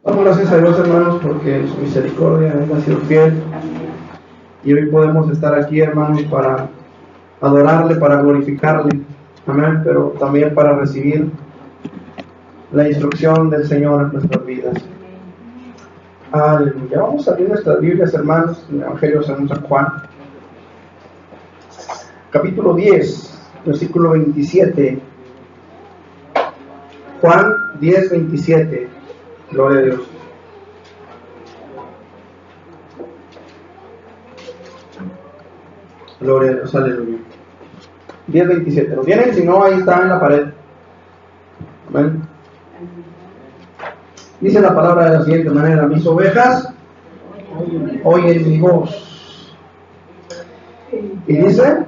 Damos gracias a Dios, hermanos, porque en su misericordia Él ha sido fiel. Y hoy podemos estar aquí, hermanos, para adorarle, para glorificarle. Amén. Pero también para recibir la instrucción del Señor en nuestras vidas. Aleluya. Vamos a abrir nuestras Biblias, hermanos, en el Evangelio según San Juan. Capítulo 10, versículo 27. Juan 10, 27. Gloria a Dios. Gloria a Dios, aleluya. 10:27. ¿Lo tienen? Si no, ahí está en la pared. Amén. Dice la palabra de la siguiente manera: mis ovejas oyen mi voz. Y dice: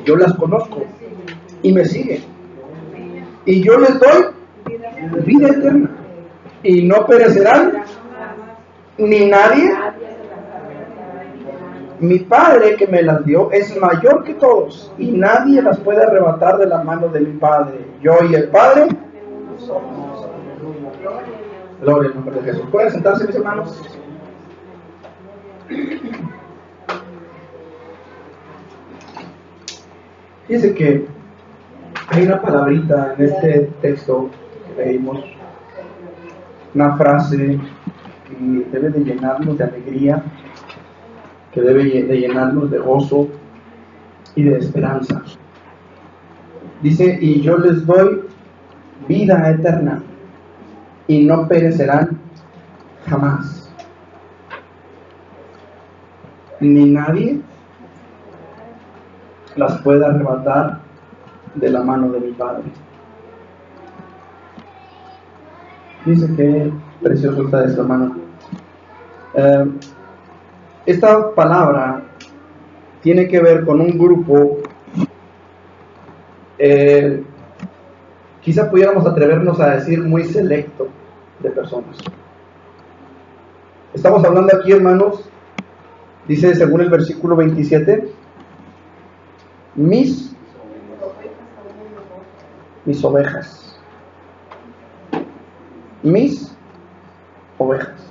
yo las conozco y me siguen. Y yo les doy vida eterna. Y no perecerán ni nadie. Mi Padre que me las dio es mayor que todos, y nadie las puede arrebatar de la mano de mi Padre. Yo y el Padre somos. Gloria al nombre de Jesús. ¿Pueden sentarse, mis hermanos? Fíjense que hay una palabrita en este texto que leímos, una frase que debe de llenarnos de alegría, que debe de llenarnos de gozo y de esperanza. Dice: y yo les doy vida eterna y no perecerán jamás, ni nadie las puede arrebatar de la mano de mi Padre. Dice que precioso está esto, hermano. Esta palabra tiene que ver con un grupo, quizá pudiéramos atrevernos a decir muy selecto de personas. Estamos hablando aquí, hermanos, dice según el versículo 27, mis ovejas. Mis ovejas.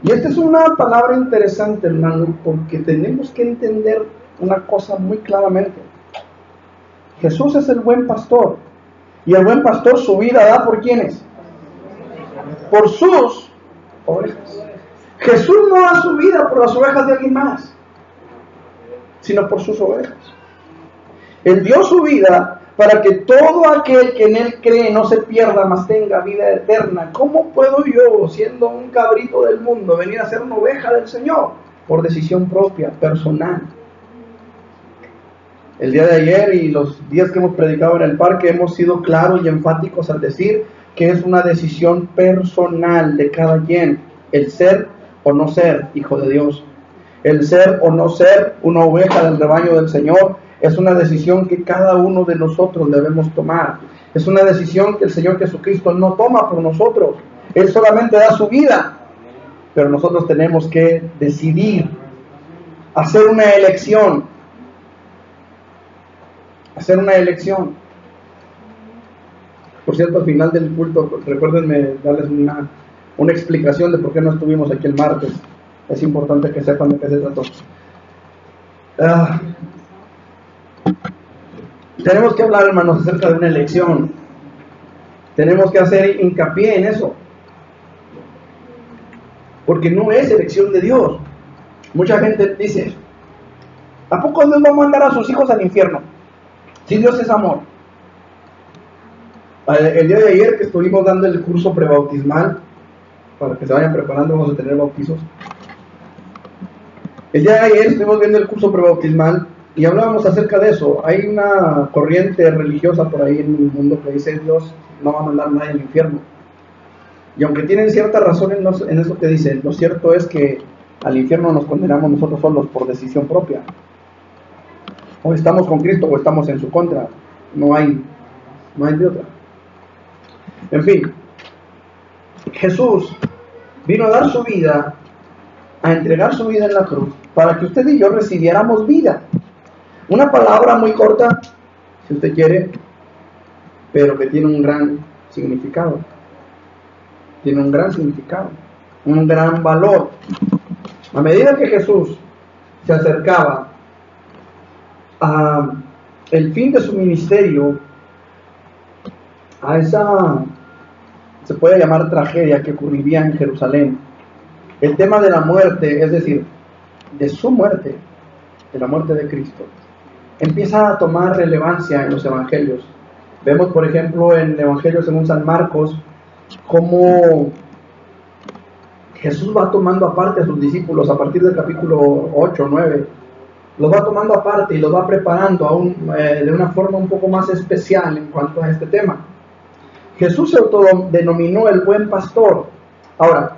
Y esta es una palabra interesante, hermano, porque tenemos que entender una cosa muy claramente. Jesús es el buen pastor, y el buen pastor su vida da ¿por quiénes? Por sus ovejas. Jesús no da su vida por las ovejas de alguien más, sino por sus ovejas. Él dio su vida para que todo aquel que en Él cree no se pierda, mas tenga vida eterna. ¿Cómo puedo yo, siendo un cabrito del mundo, venir a ser una oveja del Señor? Por decisión propia, personal. El día de ayer y los días que hemos predicado en el parque hemos sido claros y enfáticos al decir que es una decisión personal de cada quien, el ser o no ser hijo de Dios, el ser o no ser una oveja del rebaño del Señor. Es una decisión que cada uno de nosotros debemos tomar. Es una decisión que el Señor Jesucristo no toma por nosotros. Él solamente da su vida, pero nosotros tenemos que decidir, hacer una elección. Hacer una elección. Por cierto, al final del culto, recuérdenme darles una explicación de por qué no estuvimos aquí el martes. Es importante que sepan de qué se trató. Tenemos que hablar, hermanos, acerca de una elección. Tenemos que hacer hincapié en eso, porque no es elección de Dios. Mucha gente dice: ¿a poco Dios va a mandar a sus hijos al infierno? Si Dios es amor. El día de ayer que estuvimos dando el curso prebautismal, para que se vayan preparando, vamos a tener bautizos. El día de ayer estuvimos viendo el curso prebautismal y hablábamos acerca de eso. Hay una corriente religiosa por ahí en el mundo que dice: Dios no va a mandar a nadie al infierno. Y aunque tienen cierta razón en eso que dicen, lo cierto es que al infierno nos condenamos nosotros solos por decisión propia. O estamos con Cristo o estamos en su contra. No hay de otra. En fin, Jesús vino a dar su vida, a entregar su vida en la cruz, para que usted y yo recibiéramos vida. Una palabra muy corta, si usted quiere, pero que tiene un gran significado. Tiene un gran significado, un gran valor. A medida que Jesús se acercaba a el fin de su ministerio, a esa, se puede llamar tragedia que ocurriría en Jerusalén, el tema de la muerte, es decir, de su muerte, de la muerte de Cristo, empieza a tomar relevancia en los evangelios. Vemos, por ejemplo, en el Evangelio según San Marcos, cómo Jesús va tomando aparte a sus discípulos a partir del capítulo 8, 9, los va tomando aparte y los va preparando aún de una forma un poco más especial en cuanto a este tema. Jesús se autodenominó el buen pastor. Ahora,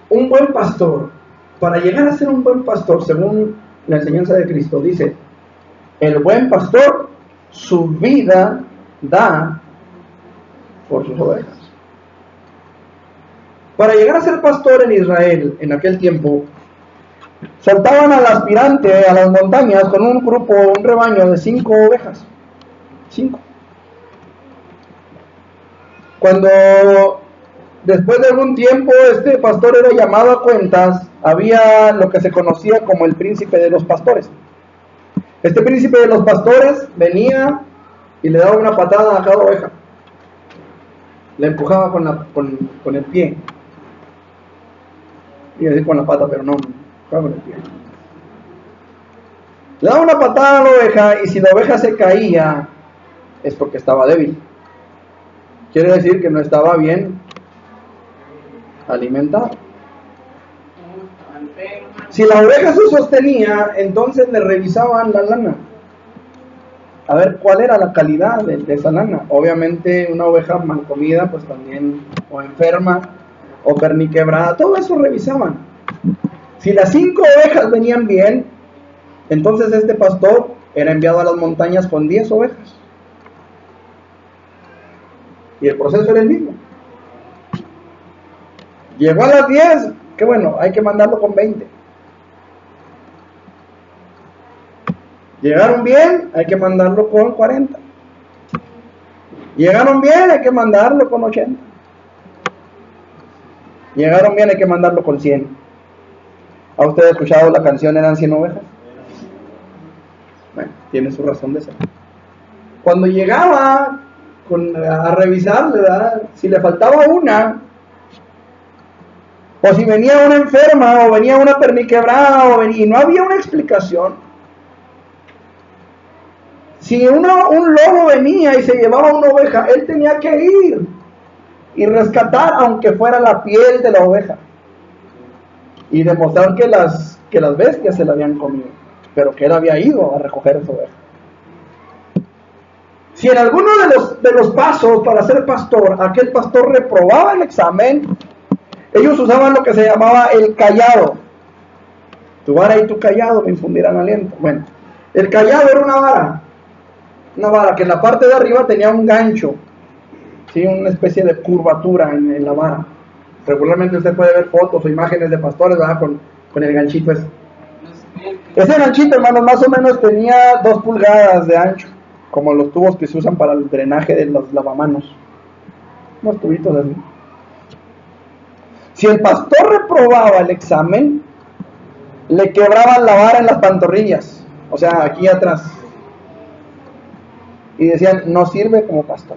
un buen pastor, para llegar a ser un buen pastor, según la enseñanza de Cristo, dice, el buen pastor su vida da por sus ovejas. Para llegar a ser pastor en Israel, en aquel tiempo, soltaban al aspirante a las montañas con un grupo, un rebaño de 5 ovejas. 5. Cuando después de algún tiempo este pastor era llamado a cuentas, había lo que se conocía como el príncipe de los pastores. Este príncipe de los pastores venía y le daba una patada a cada oveja. Le empujaba con el pie. Iba a decir con la pata, pero no, con el pie. Le daba una patada a la oveja y si la oveja se caía es porque estaba débil. Quiere decir que no estaba bien alimentada. Si la oveja se sostenía, entonces le revisaban la lana. A ver cuál era la calidad de esa lana. Obviamente una oveja mal comida, pues también, o enferma, o perniquebrada, todo eso revisaban. Si las 5 ovejas venían bien, entonces este pastor era enviado a las montañas con 10 ovejas. Y el proceso era el mismo. Llegó a las 10, que bueno, hay que mandarlo con 20. Llegaron bien, hay que mandarlo con 40. Llegaron bien, hay que mandarlo con 80. Llegaron bien, hay que mandarlo con 100. ¿Ha usted escuchado la canción Eran 100 ovejas? Bueno, tiene su razón de ser. Cuando llegaba a revisar, ¿verdad?, si le faltaba una, o si venía una enferma, o venía una perniquebrada, y no había una explicación. Si un lobo venía y se llevaba una oveja, él tenía que ir y rescatar, aunque fuera la piel de la oveja, y demostrar que las bestias se la habían comido, pero que él había ido a recoger esa oveja. Si en alguno de los pasos para ser pastor, aquel pastor reprobaba el examen, ellos usaban lo que se llamaba el cayado. Tu vara y tu cayado me infundirán aliento. Bueno, el cayado era una vara que en la parte de arriba tenía un gancho, ¿sí?, una especie de curvatura en la vara. Regularmente usted puede ver fotos o imágenes de pastores, ¿verdad?, con el ganchito ese. Ese ganchito, hermanos, más o menos tenía 2 pulgadas de ancho, como los tubos que se usan para el drenaje de los lavamanos. Unos tubitos así. Si el pastor reprobaba el examen, le quebraban la vara en las pantorrillas, o sea, aquí atrás, y decían, no sirve como pastor.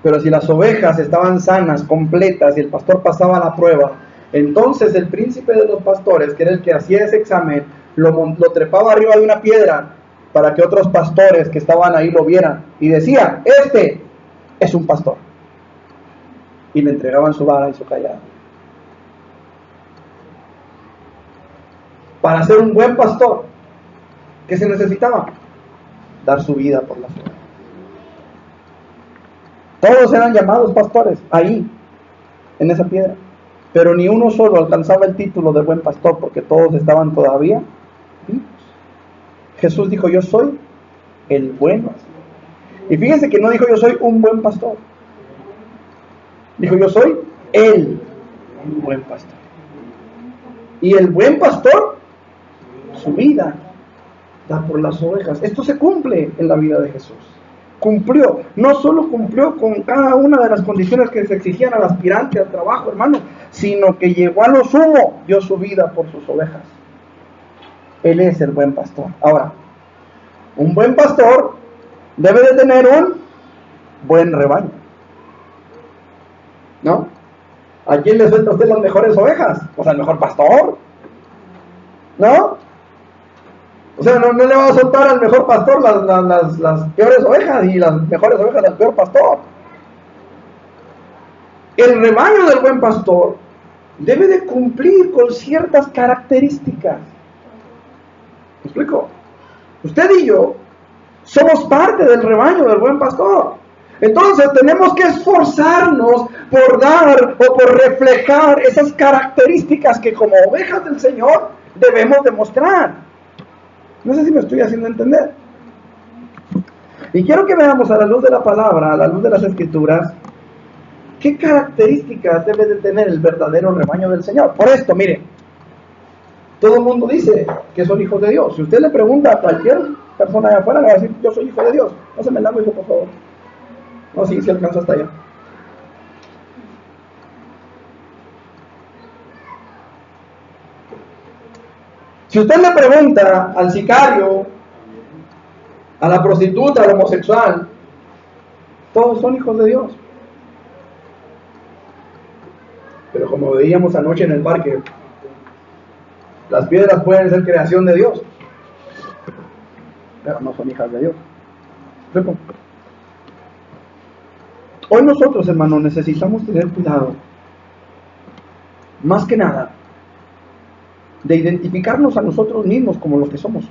Pero si las ovejas estaban sanas, completas, y el pastor pasaba la prueba, entonces el príncipe de los pastores, que era el que hacía ese examen, lo trepaba arriba de una piedra para que otros pastores que estaban ahí lo vieran, y decía, este es un pastor, y le entregaban su vara y su cayado. Para ser un buen pastor, ¿qué se necesitaba? Dar su vida por la ovejas. Todos eran llamados pastores, ahí, en esa piedra, pero ni uno solo alcanzaba el título de buen pastor, porque todos estaban todavía vivos. Jesús dijo, yo soy el buen pastor. Y fíjense que no dijo, yo soy un buen pastor. Dijo, yo soy el buen pastor. Y el buen pastor, su vida da por las ovejas. Esto se cumple en la vida de Jesús. Cumplió, no solo cumplió con cada una de las condiciones que se exigían al aspirante al trabajo, hermano, sino que llegó a lo sumo, dio su vida por sus ovejas. Él es el buen pastor. Ahora, un buen pastor debe de tener un buen rebaño, ¿no? ¿A quién le suelta usted las mejores ovejas? Pues al mejor pastor, ¿no? O sea, no le va a soltar al mejor pastor las peores ovejas y las mejores ovejas al peor pastor. El rebaño del buen pastor debe de cumplir con ciertas características. ¿Me explico? Usted y yo somos parte del rebaño del buen pastor. Entonces tenemos que esforzarnos por dar o por reflejar esas características que como ovejas del Señor debemos demostrar. No sé si me estoy haciendo entender. Y quiero que veamos a la luz de la palabra, a la luz de las Escrituras, qué características debe de tener el verdadero rebaño del Señor. Por esto, mire, todo el mundo dice que son hijos de Dios. Si usted le pregunta a cualquier persona allá afuera, le va a decir, yo soy hijo de Dios. No se me largo, hijo, por favor. No, sí alcanza hasta allá. Si usted le pregunta al sicario, a la prostituta, al homosexual, todos son hijos de Dios. Pero como veíamos anoche en el parque, las piedras pueden ser creación de Dios, pero no son hijas de Dios. ¿Cómo? Hoy nosotros, hermanos, necesitamos tener cuidado, más que nada, de identificarnos a nosotros mismos como lo que somos,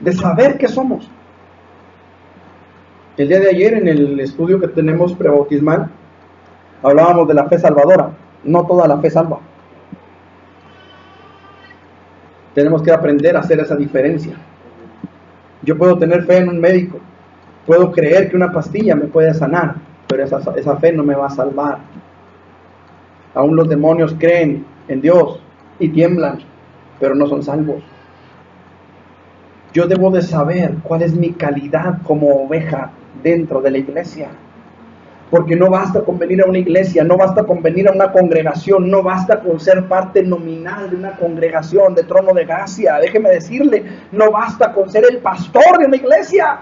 de saber qué somos. El día de ayer, en el estudio que tenemos prebautismal, hablábamos de la fe salvadora. No toda la fe salva. Tenemos que aprender a hacer esa diferencia. Yo puedo tener fe en un médico, puedo creer que una pastilla me puede sanar, pero esa fe no me va a salvar. Aún los demonios creen en Dios y tiemblan, pero no son salvos. Yo debo de saber cuál es mi calidad como oveja dentro de la iglesia. Porque no basta con venir a una iglesia, no basta con venir a una congregación, no basta con ser parte nominal de una congregación de trono de gracia. Déjeme decirle, no basta con ser el pastor de una iglesia.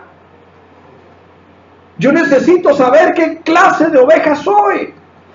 Yo necesito saber qué clase de oveja soy.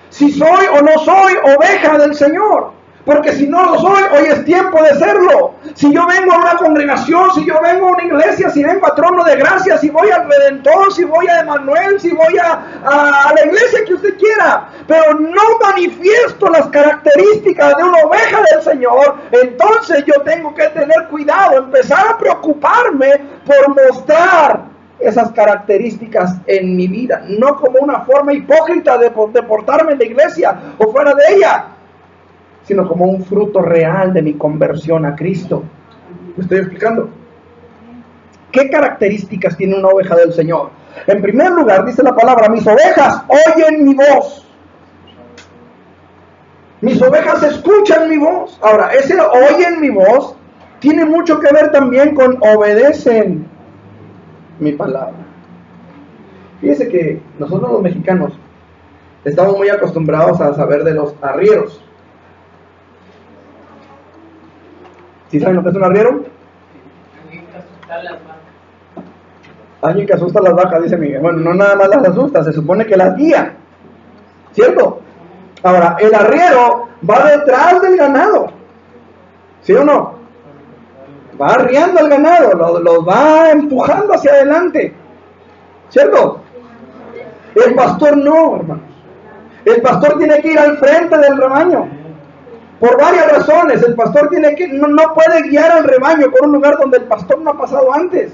Si soy o no soy oveja del Señor. Porque si no lo soy, hoy es tiempo de serlo. Si yo vengo a una congregación, si yo vengo a una iglesia, si vengo a trono de gracia, si voy al Redentor, si voy a Emanuel, si voy a la iglesia que usted quiera, pero no manifiesto las características de una oveja del Señor, entonces yo tengo que tener cuidado, empezar a preocuparme por mostrar esas características en mi vida, no como una forma hipócrita de portarme en la iglesia o fuera de ella, sino como un fruto real de mi conversión a Cristo. ¿Me estoy explicando? ¿Qué características tiene una oveja del Señor? En primer lugar, dice la palabra, mis ovejas oyen mi voz. Mis ovejas escuchan mi voz. Ahora, ese oyen mi voz tiene mucho que ver también con obedecen mi palabra. Fíjese que nosotros los mexicanos estamos muy acostumbrados a saber de los arrieros. ¿Sí saben lo que es un arriero? Alguien que asusta a las vacas, dice Miguel. Bueno, no nada más las asusta, se supone que las guía, ¿cierto? Ahora, el arriero va detrás del ganado, ¿sí o no? Va arriando al ganado, los va empujando hacia adelante, ¿cierto? El pastor no, hermanos. El pastor tiene que ir al frente del rebaño. Por varias razones, el pastor no puede guiar al rebaño por un lugar donde el pastor no ha pasado antes.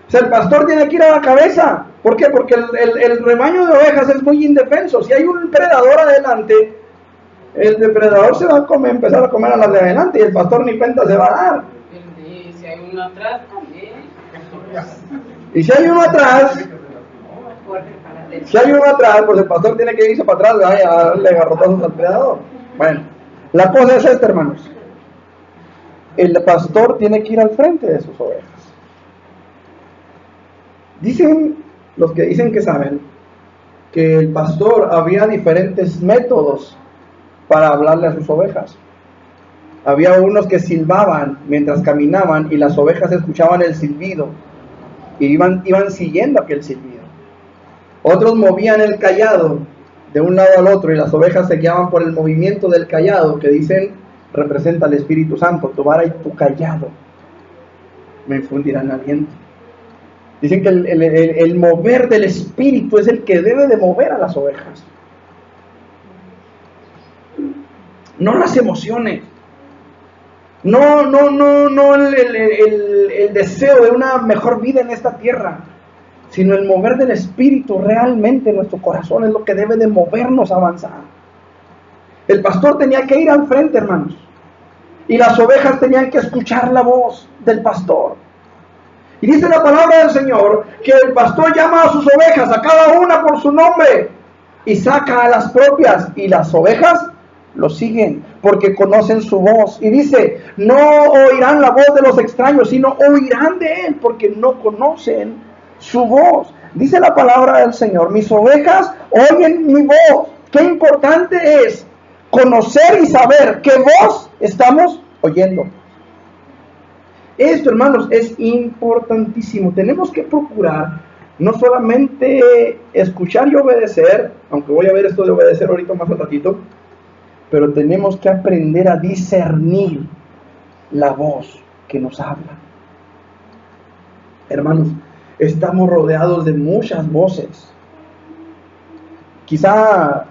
O sea, el pastor tiene que ir a la cabeza. ¿Por qué? Porque el rebaño de ovejas es muy indefenso. Si hay un predador adelante, el depredador se va a empezar a comer a las de adelante y el pastor ni cuenta se va a dar. Y si hay uno atrás también. Y si hay uno atrás, pues el pastor tiene que irse para atrás y a darle garrotazos al predador. Bueno. La cosa es esta, hermanos. el pastor tiene que ir al frente de sus ovejas. Dicen los que dicen que saben que el pastor había diferentes métodos para hablarle a sus ovejas. Había unos que silbaban mientras caminaban y las ovejas escuchaban el silbido y iban siguiendo aquel silbido. Otros movían el cayado de un lado al otro y las ovejas se guiaban por el movimiento del cayado, que dicen representa al Espíritu Santo. Tu vara y tu cayado me infundirán aliento. Dicen que el mover del Espíritu es el que debe de mover a las ovejas, no las emociones, no el deseo de una mejor vida en esta tierra, sino el mover del Espíritu realmente en nuestro corazón es lo que debe de movernos a avanzar. El pastor tenía que ir al frente, hermanos, y las ovejas tenían que escuchar la voz del pastor. Y dice la palabra del Señor que el pastor llama a sus ovejas, a cada una por su nombre, y saca a las propias, y las ovejas lo siguen porque conocen su voz. Y dice, no oirán la voz de los extraños, sino oirán de él porque no conocen su voz. Dice la palabra del Señor, mis ovejas oyen mi voz. Qué importante es conocer y saber qué voz estamos oyendo. Esto, hermanos, es importantísimo. Tenemos que procurar no solamente escuchar y obedecer, aunque voy a ver esto de obedecer ahorita más un ratito, pero tenemos que aprender a discernir la voz que nos habla. Hermanos, estamos rodeados de muchas voces. Quizá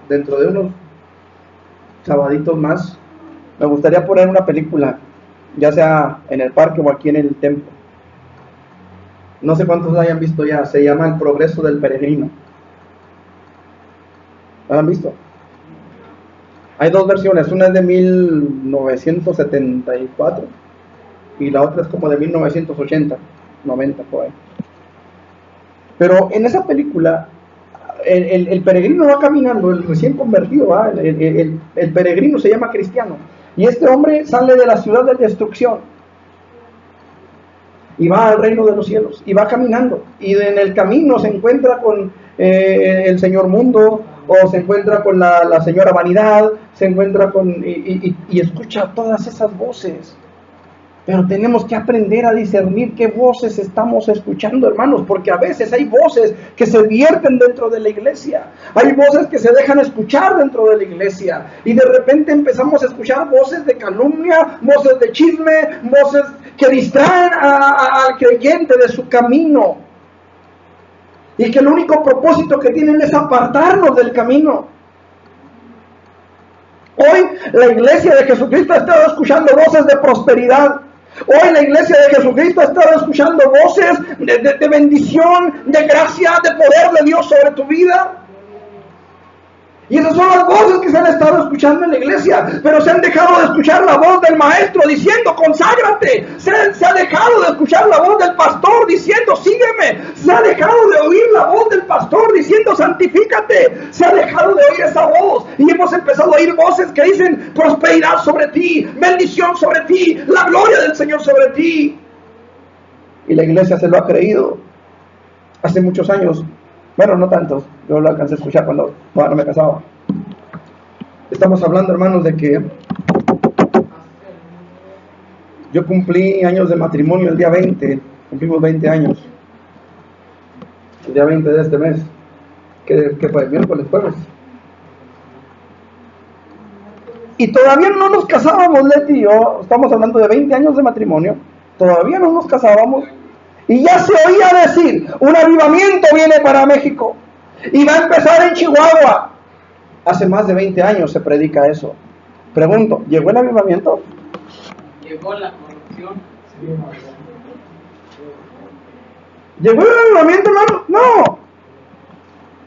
dentro de unos sabaditos más me gustaría poner una película, ya sea en el parque o aquí en el templo. No sé cuántos la hayan visto ya. Se llama El Progreso del Peregrino. ¿La han visto? Hay dos versiones, una es de 1974 y la otra es como de 1980, 90 por ahí. Pero en esa película el peregrino va caminando, el recién convertido, el peregrino se llama Cristiano, y este hombre sale de la ciudad de destrucción y va al reino de los cielos, y va caminando, y en el camino se encuentra con el señor mundo, o se encuentra con la señora vanidad, se encuentra con y escucha todas esas voces. Pero tenemos que aprender a discernir qué voces estamos escuchando, hermanos, porque a veces hay voces que se vierten dentro de la iglesia, hay voces que se dejan escuchar dentro de la iglesia, y de repente empezamos a escuchar voces de calumnia, voces de chisme, voces que distraen al creyente de su camino, y que el único propósito que tienen es apartarnos del camino. Hoy la iglesia de Jesucristo ha estado escuchando voces de prosperidad. Hoy la iglesia de Jesucristo ha estado escuchando voces de bendición, de gracia, de poder de Dios sobre tu vida. Y esas son las voces que se han estado escuchando en la iglesia, pero se han dejado de escuchar la voz del maestro diciendo conságrate, se ha dejado de escuchar la voz del pastor diciendo sígueme, se ha dejado de oír la voz del pastor diciendo santifícate, se ha dejado de oír esa voz, y hemos empezado a oír voces que dicen prosperidad sobre ti, bendición sobre ti, la gloria del Señor sobre ti. Y la iglesia se lo ha creído. Hace muchos años, bueno, no tantos, yo lo alcancé a escuchar cuando no me casaba. Estamos hablando, hermanos, de que yo cumplí años de matrimonio el día 20, cumplimos 20 años, el día 20 de este mes, que fue el miércoles, jueves. Y todavía no nos casábamos, Leti y yo, estamos hablando de 20 años de matrimonio, todavía no nos casábamos. Y ya se oía decir, un avivamiento viene para México y va a empezar en Chihuahua. Hace más de 20 años se predica eso. Pregunto, ¿llegó el avivamiento? Llegó la corrupción. ¿Llegó el avivamiento, hermano? No.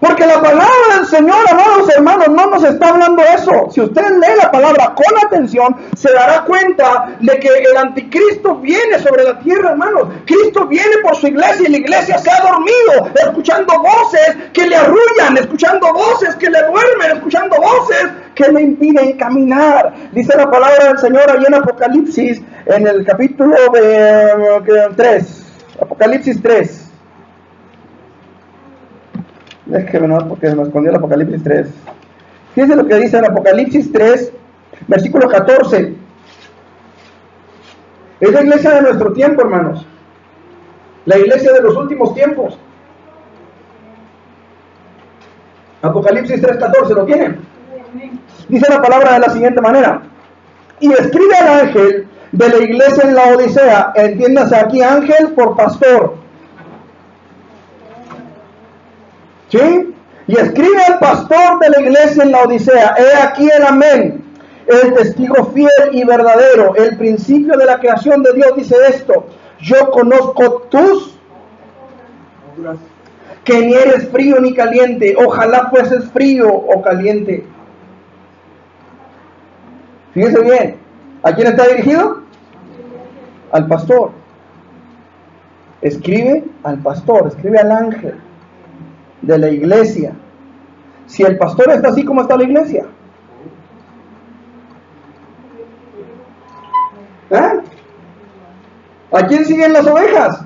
Porque la palabra del Señor, amados hermanos, no nos está hablando eso. Si usted lee la palabra con atención, se dará cuenta de que el anticristo viene sobre la tierra, hermanos. Cristo viene por su iglesia y la iglesia se ha dormido, escuchando voces que le arrullan, escuchando voces que le duermen, escuchando voces ¿Qué me impide caminar? Dice la palabra del Señor ahí en Apocalipsis, en el capítulo 3. Apocalipsis 3. Déjeme no, porque se me escondió el Apocalipsis 3. Fíjense lo que dice en Apocalipsis 3, versículo 14. Es la iglesia de nuestro tiempo, hermanos. La iglesia de los últimos tiempos. Apocalipsis 3:14, ¿lo tienen? Dice la palabra de la siguiente manera: y escribe al ángel de la iglesia en la Odisea, entiéndase aquí ángel por pastor, ¿sí? Y escribe al pastor de la iglesia en la Odisea: he aquí el amén, el testigo fiel y verdadero, el principio de la creación de Dios, dice esto: yo conozco tus obras, que ni eres frío ni caliente. Ojalá fueses frío o caliente. Fíjense bien, ¿a quién está dirigido? Al pastor. Escribe al pastor, escribe al ángel de la iglesia. Si el pastor está así, ¿cómo está la iglesia? ¿Eh? ¿A quién siguen las ovejas?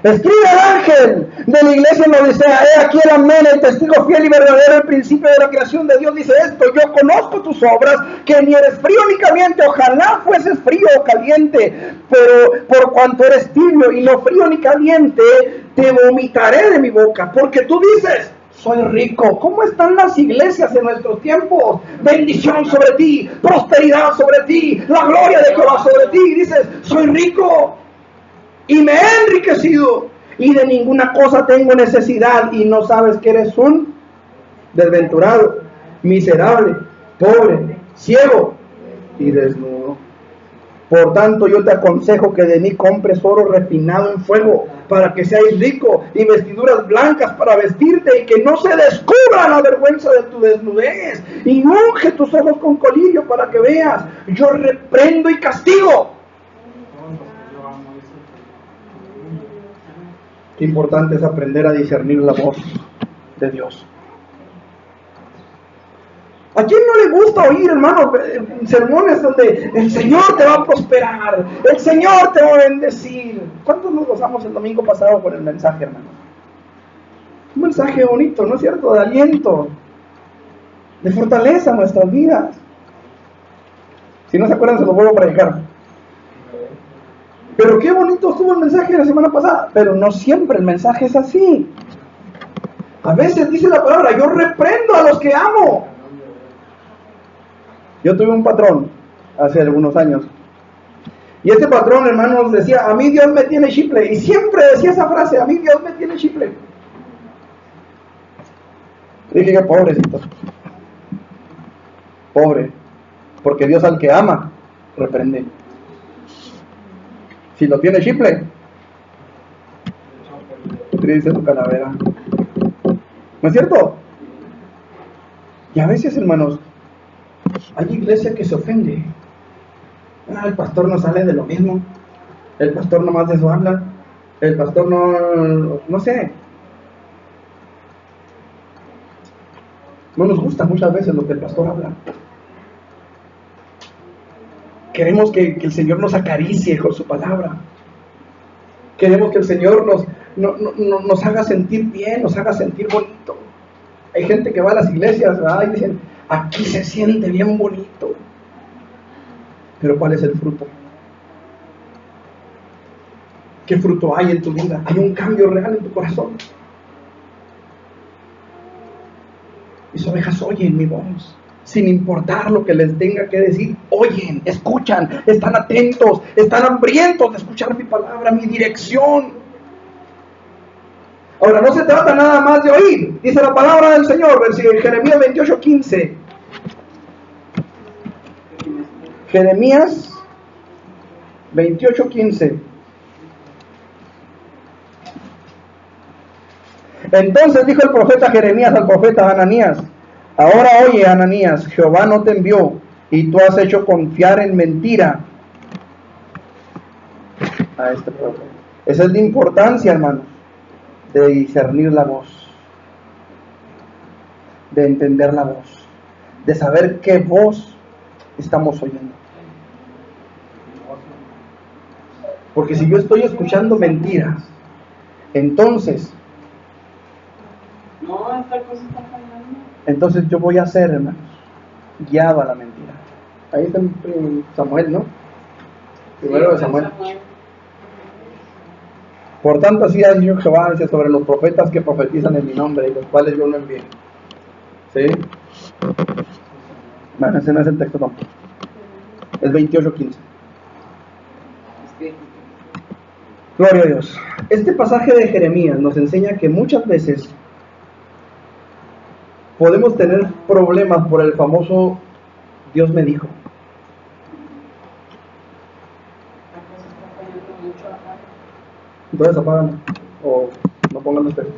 Escribe al ángel de la iglesia en la Odisea: he aquí el amén, el testigo fiel y verdadero, el principio de la creación de Dios, dice esto: yo conozco tus obras, que ni eres frío ni caliente. Ojalá fueses frío o caliente, pero por cuanto eres tibio y no frío ni caliente, te vomitaré de mi boca. Porque tú dices: soy rico. ¿Cómo están las iglesias en nuestros tiempos? Bendición sobre ti, prosperidad sobre ti, la gloria de Jehová sobre ti. Y dices: soy rico y me he enriquecido y de ninguna cosa tengo necesidad, y no sabes que eres un desventurado, miserable, pobre, ciego y desnudo. Por tanto, yo te aconsejo que de mí compres oro refinado en fuego, para que seas rico, y vestiduras blancas para vestirte, y que no se descubra la vergüenza de tu desnudez, y unge tus ojos con colirio para que veas. Yo reprendo y castigo. Qué importante es aprender a discernir la voz de Dios. ¿A quién no le gusta oír, hermano, sermones donde el Señor te va a prosperar, el Señor te va a bendecir? ¿Cuántos nos gozamos el domingo pasado con el mensaje, hermano? Un mensaje bonito, ¿no es cierto? De aliento, de fortaleza a nuestras vidas. Si no se acuerdan, se los vuelvo a predicar. Pero qué bonito estuvo el mensaje de la semana pasada. Pero no siempre el mensaje es así. A veces dice la palabra: yo reprendo a los que amo. Yo tuve un patrón hace algunos años. Y este patrón, hermanos, decía: a mí Dios me tiene chiple. Y siempre decía esa frase: a mí Dios me tiene chiple. Dije: que pobrecito. Pobre. Porque Dios al que ama, reprende. Si lo tiene chiple, utilice su calavera. ¿No es cierto? Y a veces, hermanos, hay iglesia que se ofende. El pastor no sale de lo mismo. El pastor nomás de eso habla. El pastor no sé. No nos gusta muchas veces lo que el pastor habla. Queremos que el Señor nos acaricie con su palabra. Queremos que el Señor nos haga sentir bien, nos haga sentir bonito. Hay gente que va a las iglesias, ¿verdad? Y dicen: aquí se siente bien bonito. Pero ¿cuál es el fruto? ¿Qué fruto hay en tu vida? ¿Hay un cambio real en tu corazón? Mis ovejas oyen mi voz. Sin importar lo que les tenga que decir, oyen, escuchan, están atentos, están hambrientos de escuchar mi palabra, mi dirección. Ahora, no se trata nada más de oír. Dice la palabra del Señor, en Jeremías 28:15. Jeremías 28:15. Entonces dijo el profeta Jeremías al profeta Ananías: ahora oye, Ananías, Jehová no te envió, y tú has hecho confiar en mentira a este pueblo. Esa es la importancia, hermanos, de discernir la voz. de entender la voz, de saber qué voz estamos oyendo. Porque si yo estoy escuchando mentiras, entonces yo voy a ser, hermanos, guiado a la mentira. Ahí está en Samuel, ¿no? Primero de Samuel. Por tanto, así ha dicho Jehová, dice, sobre los profetas que profetizan en mi nombre y los cuales yo no envío. ¿Sí? Bueno, ese no es el texto tampoco. Es 28:15. Gloria a Dios. Este pasaje de Jeremías nos enseña que muchas veces podemos tener problemas por el famoso Dios me dijo. Entonces apagan o no pongan ustedes.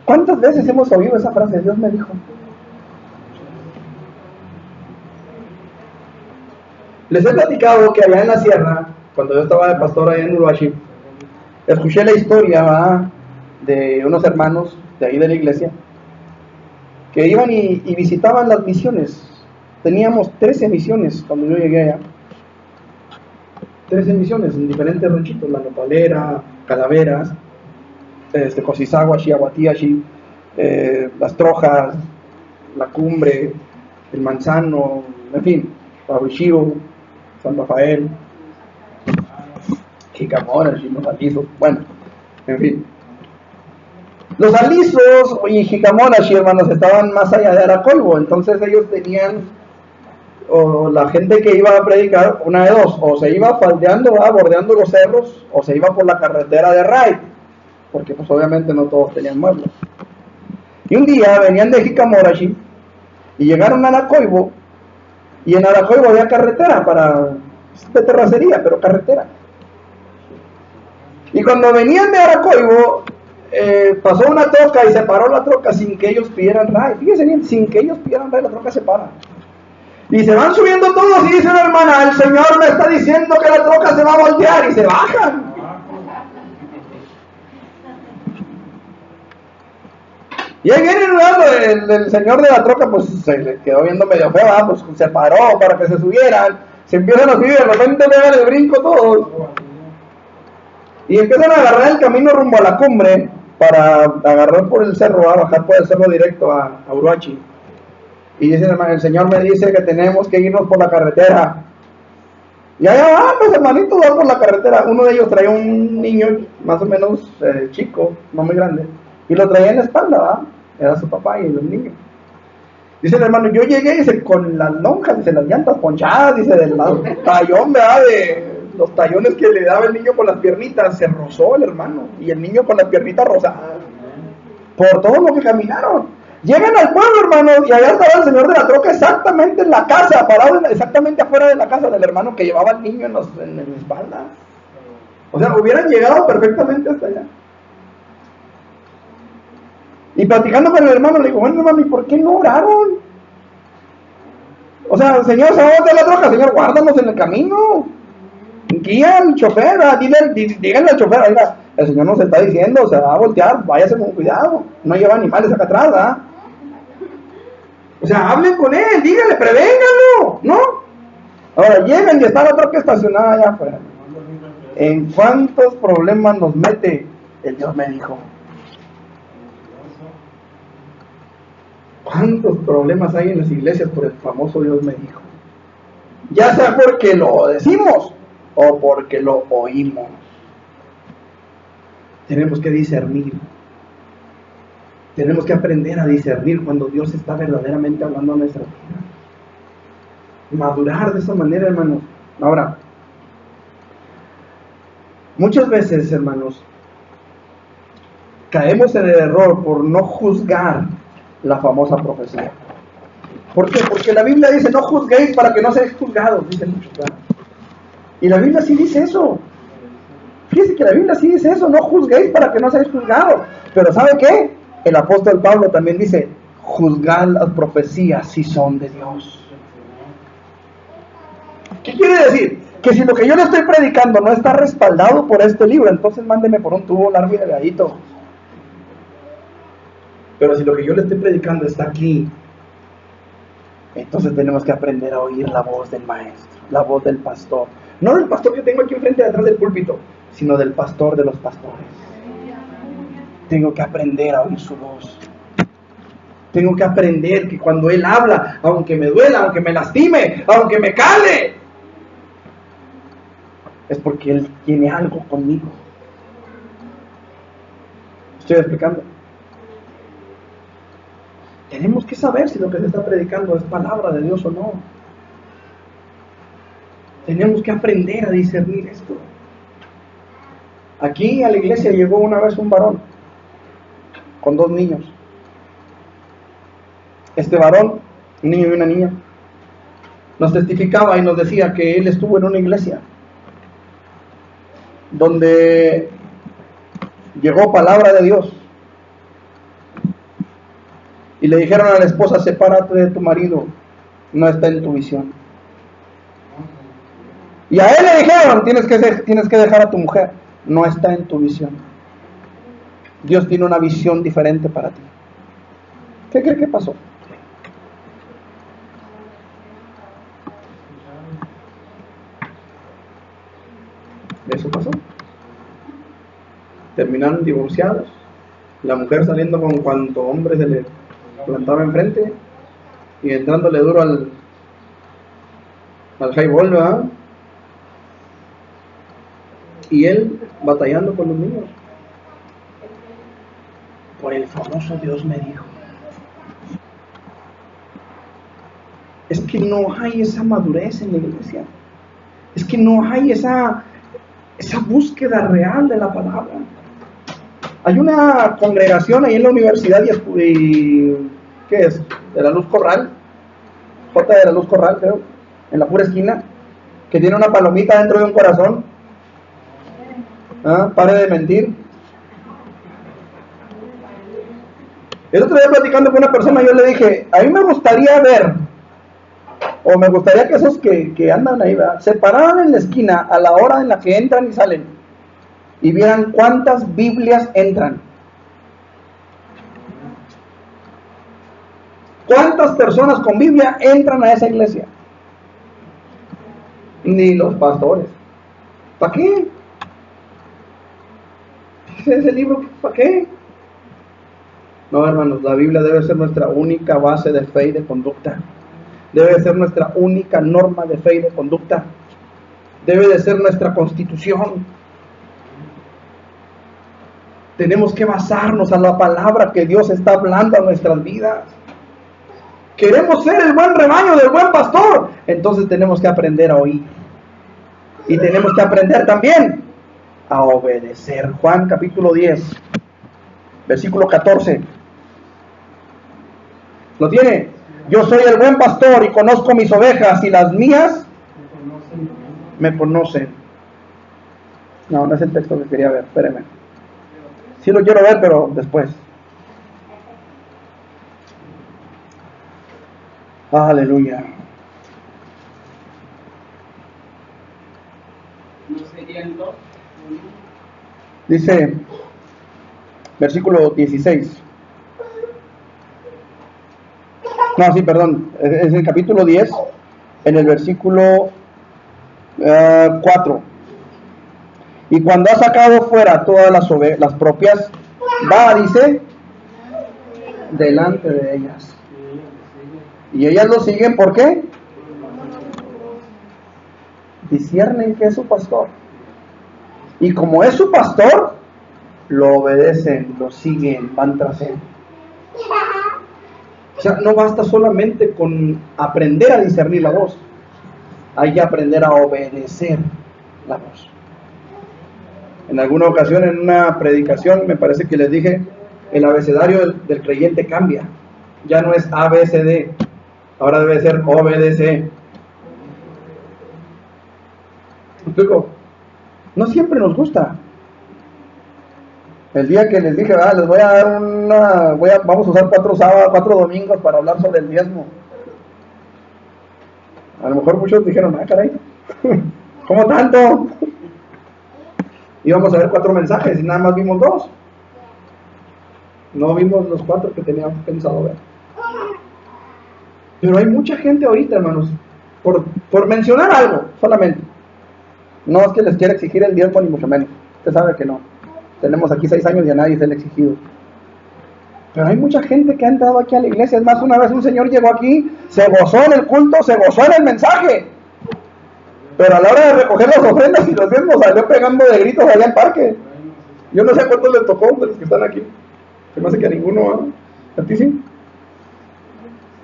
¿Cuántas veces hemos oído esa frase, Dios me dijo? Les he platicado que allá en la sierra, cuando yo estaba de pastor allá en Uruashi, escuché la historia, ¿verdad?, de unos hermanos de ahí de la iglesia que iban y visitaban las misiones. Teníamos 13 misiones cuando yo llegué allá. 13 misiones en diferentes ranchitos: La Nopalera, Calaveras, Cosizagua, Chiahuatíachi, Las Trojas, La Cumbre, El Manzano, en fin, Pahuichivo, San Rafael, Jicamora, Los Alisos, bueno, en fin. Los Alisos y Jicamorashi, hermanos, estaban más allá de Aracolvo, entonces ellos tenían, o la gente que iba a predicar, una de dos: o se iba faldeando, bordeando los cerros, o se iba por la carretera de Ray, porque pues obviamente no todos tenían muebles. Y un día venían de Jicamorashi y llegaron a Aracoibo, y en Aracoibo había carretera de terracería, pero carretera. Y cuando venían de Aracoibo, pasó una troca y se paró la troca sin que ellos pidieran ray. Fíjense bien, sin que ellos pidieran ray, la troca se para. Y se van subiendo todos y dice una hermana: el Señor me está diciendo que la troca se va a voltear, y se bajan. Y ahí viene el señor de la troca, pues se le quedó viendo medio feo, pues se paró para que se subieran, se empiezan a subir, de repente le dan el brinco todos. Y empiezan a agarrar el camino rumbo a la cumbre, para agarrar por el cerro, a bajar por el cerro directo a Uruachi. Y dice: el Señor me dice que tenemos que irnos por la carretera. Y allá pues hermanito, va por la carretera. Uno de ellos traía un niño más o menos chico, no muy grande, y lo traía en la espalda, ¿verdad? Era su papá y el niño. Dice el hermano: yo llegué, dice, con las lonjas, dice, las llantas ponchadas, dice, del tallón, ¿verdad?, de los tallones que le daba el niño con las piernitas. Se rozó el hermano, y el niño con las piernitas rosadas, por todo lo que caminaron. Llegan al pueblo, hermanos, y allá estaba el señor de la troca exactamente en la casa, parado exactamente afuera de la casa del hermano que llevaba al niño en la espalda. O sea, hubieran llegado perfectamente hasta allá. Y platicando con el hermano, le digo: bueno, hermano, ¿y por qué no oraron? O sea, Señor, se va a voltear la troca, Señor, guárdanos en el camino. Guía al chofer, díganle al chofer: oiga, el Señor nos está diciendo, se va a voltear, váyase con cuidado, no lleva animales acá atrás, ¿verdad? O sea, hablen con él, díganle, prevénganlo, ¿no? Ahora llegan y está la troca estacionada allá afuera. ¿En cuántos problemas nos mete el Dios me dijo? ¿Cuántos problemas hay en las iglesias por el famoso Dios me dijo? Ya sea porque lo decimos o porque lo oímos. Tenemos que discernir. Tenemos que aprender a discernir cuando Dios está verdaderamente hablando a nuestra vida. Madurar de esa manera, hermanos. Ahora, muchas veces, hermanos, caemos en el error por no juzgar la famosa profecía. ¿Por qué? Porque la Biblia dice: no juzguéis para que no seáis juzgados, dicen muchos, ¿verdad? Y la Biblia sí dice eso. Fíjense que la Biblia sí dice eso: no juzguéis para que no seáis juzgados. Pero ¿sabe qué? El apóstol Pablo también dice: juzgad las profecías si son de Dios. ¿Qué quiere decir? Que si lo que yo le estoy predicando no está respaldado por este libro, entonces mándeme por un tubo largo y delgadito. Pero si lo que yo le estoy predicando está aquí, entonces tenemos que aprender a oír la voz del maestro, la voz del pastor. No del pastor que tengo aquí enfrente detrás del púlpito, sino del pastor de los pastores. Tengo que aprender a oír su voz. Tengo que aprender que cuando Él habla, aunque me duela, aunque me lastime, aunque me cale, es porque Él tiene algo conmigo. ¿Estoy explicando? Tenemos que saber si lo que se está predicando es palabra de Dios o no. Tenemos que aprender a discernir esto. Aquí a la iglesia llegó una vez un varón con 2 niños. Este varón, un niño y una niña, nos testificaba y nos decía que él estuvo en una iglesia donde llegó palabra de Dios y le dijeron a la esposa: sepárate de tu marido, no está en tu visión. Y a él le dijeron: tienes que dejar a tu mujer, no está en tu visión. Dios tiene una visión diferente para ti. ¿Qué cree que pasó? Eso pasó. Terminaron divorciados, la mujer saliendo con cuanto hombre se le plantaba enfrente y entrándole duro al highball, ¿verdad? Y él batallando con los niños por el famoso Dios me dijo. Es que no hay esa madurez en la iglesia, es que no hay esa búsqueda real de la palabra. Hay una congregación ahí en la universidad y ¿qué es? De la Luz Corral, J de la Luz Corral, creo, en la pura esquina, que tiene una palomita dentro de un corazón. Pare de mentir. El otro día platicando con una persona, yo le dije: a mí me gustaría ver, o me gustaría que esos que andan ahí, ¿verdad?, se pararan en la esquina a la hora en la que entran y salen y vieran cuántas Biblias entran. ¿Cuántas personas con Biblia entran a esa iglesia? Ni los pastores. ¿Para qué? ¿Ese libro para qué? No, hermanos, la Biblia debe ser nuestra única base de fe y de conducta. Debe ser nuestra única norma de fe y de conducta. Debe de ser nuestra constitución. Tenemos que basarnos a la palabra que Dios está hablando a nuestras vidas. Queremos ser el buen rebaño del buen pastor, entonces tenemos que aprender a oír. Y tenemos que aprender también a obedecer. Juan capítulo 10, versículo 14. ¿Lo tiene? Yo soy el buen pastor y conozco mis ovejas, y las mías me conocen. No, no es el texto que quería ver, espéreme. Sí lo quiero ver, pero después. Aleluya. ¿No serían 2? Dice, versículo 16. No, sí, perdón. Es el capítulo 10, en el versículo 4. Y cuando ha sacado fuera todas las propias, va, dice, delante de ellas. Y ellas lo siguen, ¿por qué? Disciernen que es su pastor. Y como es su pastor, lo obedecen, lo siguen, van tras él. O sea, no basta solamente con aprender a discernir la voz. Hay que aprender a obedecer la voz. En alguna ocasión, en una predicación, me parece que les dije, el abecedario del creyente cambia. Ya no es ABCD, ahora debe ser OBDC. ¿Me explico? No siempre nos gusta. El día que les dije, les voy a dar vamos a usar 4 domingos para hablar sobre el diezmo. A lo mejor muchos dijeron, caray, ¿cómo tanto? Íbamos a ver 4 mensajes y nada más vimos 2. No vimos los 4 que teníamos pensado ver. Pero hay mucha gente ahorita, hermanos, por mencionar algo solamente. No es que les quiera exigir el diezmo ni mucho menos. Usted sabe que no. Tenemos aquí 6 años y a nadie se le ha exigido. Pero hay mucha gente que ha entrado aquí a la iglesia. Es más, una vez un señor llegó aquí, se gozó en el culto, se gozó en el mensaje. Pero a la hora de recoger las ofrendas y los diezmos salió pegando de gritos allá en parque. Yo no sé a cuántos les tocó de los que están aquí. Se me hace que a ninguno, ¿eh? ¿A ti sí?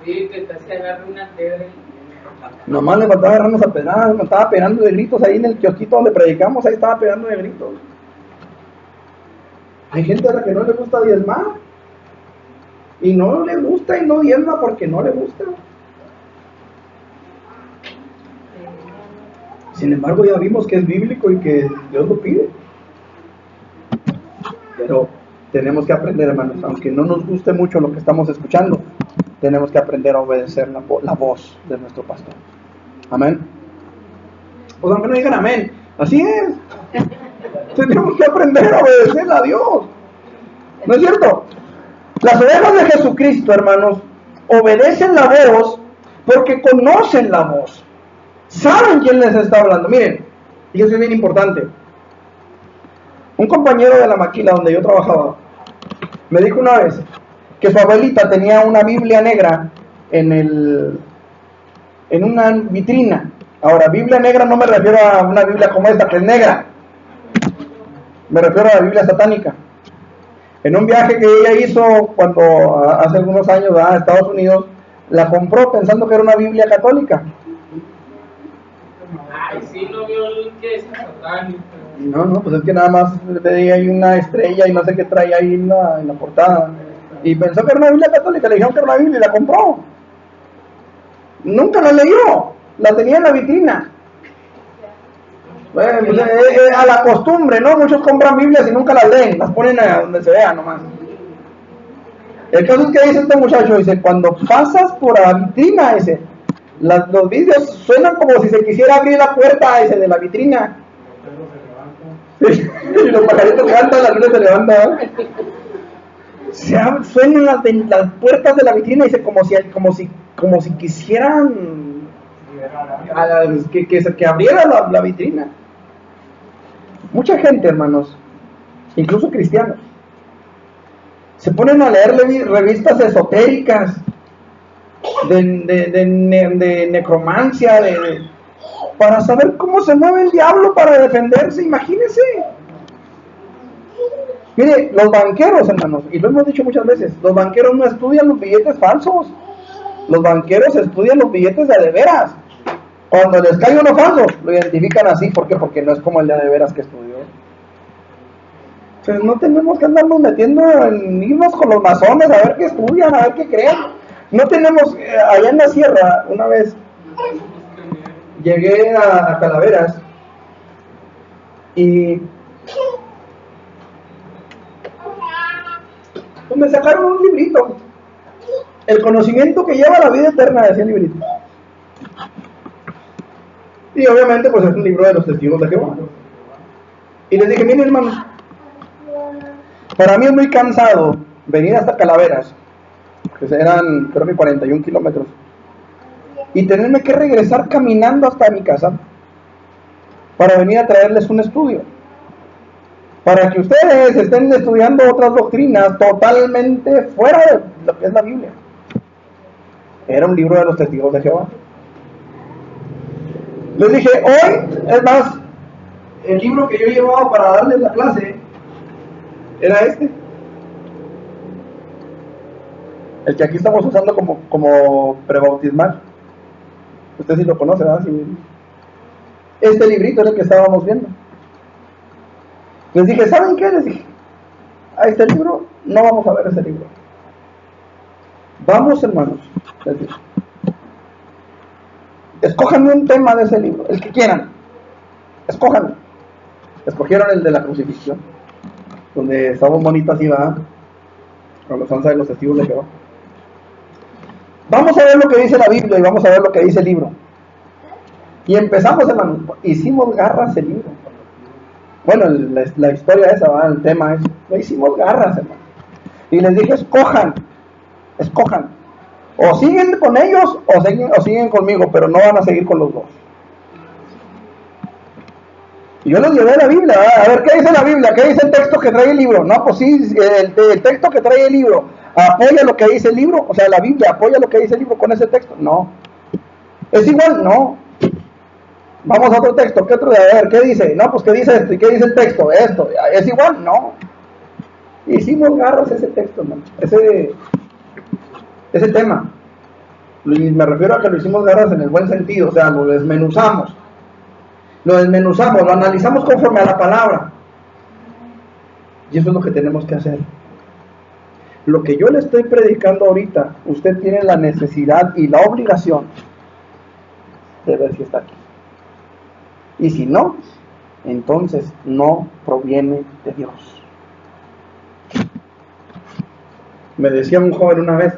Sí, que te agarrar una piedra y... Nomás le faltaba agarrarnos a pedradas, me estaba pegando de gritos ahí en el kiosquito donde predicamos, ahí estaba pegando de gritos. Hay gente a la que no le gusta diezmar. Y no le gusta y no diezma porque no le gusta. Sin embargo, ya vimos que es bíblico y que Dios lo pide. Pero tenemos que aprender, hermanos, aunque no nos guste mucho lo que estamos escuchando, tenemos que aprender a obedecer la voz de nuestro pastor. Amén. Pues aunque no digan amén, así es. Tenemos que aprender a obedecer a Dios. ¿No es cierto? Las ovejas de Jesucristo, hermanos, obedecen la voz porque conocen la voz. Saben quién les está hablando. Miren, y eso es bien importante. Un compañero de la maquila donde yo trabajaba me dijo una vez que su abuelita tenía una Biblia negra en una vitrina. Ahora, Biblia negra no me refiero a una Biblia como esta que es negra. Me refiero a la Biblia satánica. En un viaje que ella hizo cuando hace algunos años a Estados Unidos, la compró pensando que era una Biblia católica. Ay, sí, no vio el que es satánico. No, pues es que nada más veía ahí una estrella y no sé qué traía ahí en la portada. Y pensó que era una Biblia católica, le dijeron que era una Biblia y la compró. Nunca la leyó, la tenía en la vitrina. Bueno, pues, a la costumbre, ¿no? Muchos compran Biblias y nunca las leen, las ponen a donde se vea nomás. El caso es que dice este muchacho, dice, cuando pasas por la vitrina, dice, los vidrios suenan como si se quisiera abrir la puerta, dice, de la vitrina. Y los pajaritos se levantan, la luna se levanta. Suenan las puertas de la vitrina, dice, como si quisieran que abriera la vitrina. Mucha gente, hermanos, incluso cristianos, se ponen a leer revistas esotéricas de necromancia, para saber cómo se mueve el diablo para defenderse. Imagínense. Mire, los banqueros, hermanos, y lo hemos dicho muchas veces, los banqueros no estudian los billetes falsos. Los banqueros estudian los billetes de veras. Cuando les cae uno falso, lo identifican así. ¿Por qué? Porque no es como el de veras que estudió. Entonces no tenemos que andarnos metiendo en irnos con los masones a ver qué estudian, a ver qué creen. No tenemos, allá en la sierra, una vez llegué a Calaveras y pues me sacaron un librito. El conocimiento que lleva a la vida eterna, decía el librito. Y obviamente pues es un libro de los testigos de Jehová. Y les dije, miren hermanos, para mí es muy cansado venir hasta Calaveras, que eran creo que 41 kilómetros, y tenerme que regresar caminando hasta mi casa para venir a traerles un estudio, para que ustedes estén estudiando otras doctrinas totalmente fuera de lo que es la Biblia. Era un libro de los testigos de Jehová. Les dije, hoy, es más, el libro que yo llevaba para darles la clase era este. El que aquí estamos usando como prebautismal. Usted sí lo conoce, ¿verdad? Sí. Este librito era el que estábamos viendo. Les dije, ¿saben qué? Les dije, a este libro no vamos a ver ese libro. Vamos, hermanos, les dije, escojan un tema de ese libro, el que quieran. Escojan. Escogieron el de la crucifixión, donde estamos bonitas así, va, con los 11 de los testigos de Jehová. Vamos a ver lo que dice la Biblia y vamos a ver lo que dice el libro. Y empezamos, hermanos, hicimos garras el libro. Bueno, la historia esa, ¿va? El tema es, lo hicimos garras, hermano. Y les dije, escojan. O siguen con ellos o siguen conmigo, pero no van a seguir con los dos. Y yo les llevé la Biblia. A ver, ¿qué dice la Biblia? ¿Qué dice el texto que trae el libro? No, pues sí, el texto que trae el libro apoya lo que dice el libro. O sea, la Biblia apoya lo que dice el libro con ese texto. No. ¿Es igual? No. Vamos a otro texto. ¿Qué otro? A ver, ¿qué dice? No, pues ¿qué dice esto? ¿Y qué dice el texto? Esto. ¿Es igual? No. Hicimos garras ese texto, man. Ese tema. Y me refiero a que lo hicimos garras en el buen sentido. O sea, lo desmenuzamos, lo analizamos conforme a la palabra. Y eso es lo que tenemos que hacer. Lo que yo le estoy predicando ahorita, usted tiene la necesidad y la obligación de ver si está aquí. Y si no, entonces no proviene de Dios. Me decía un joven una vez,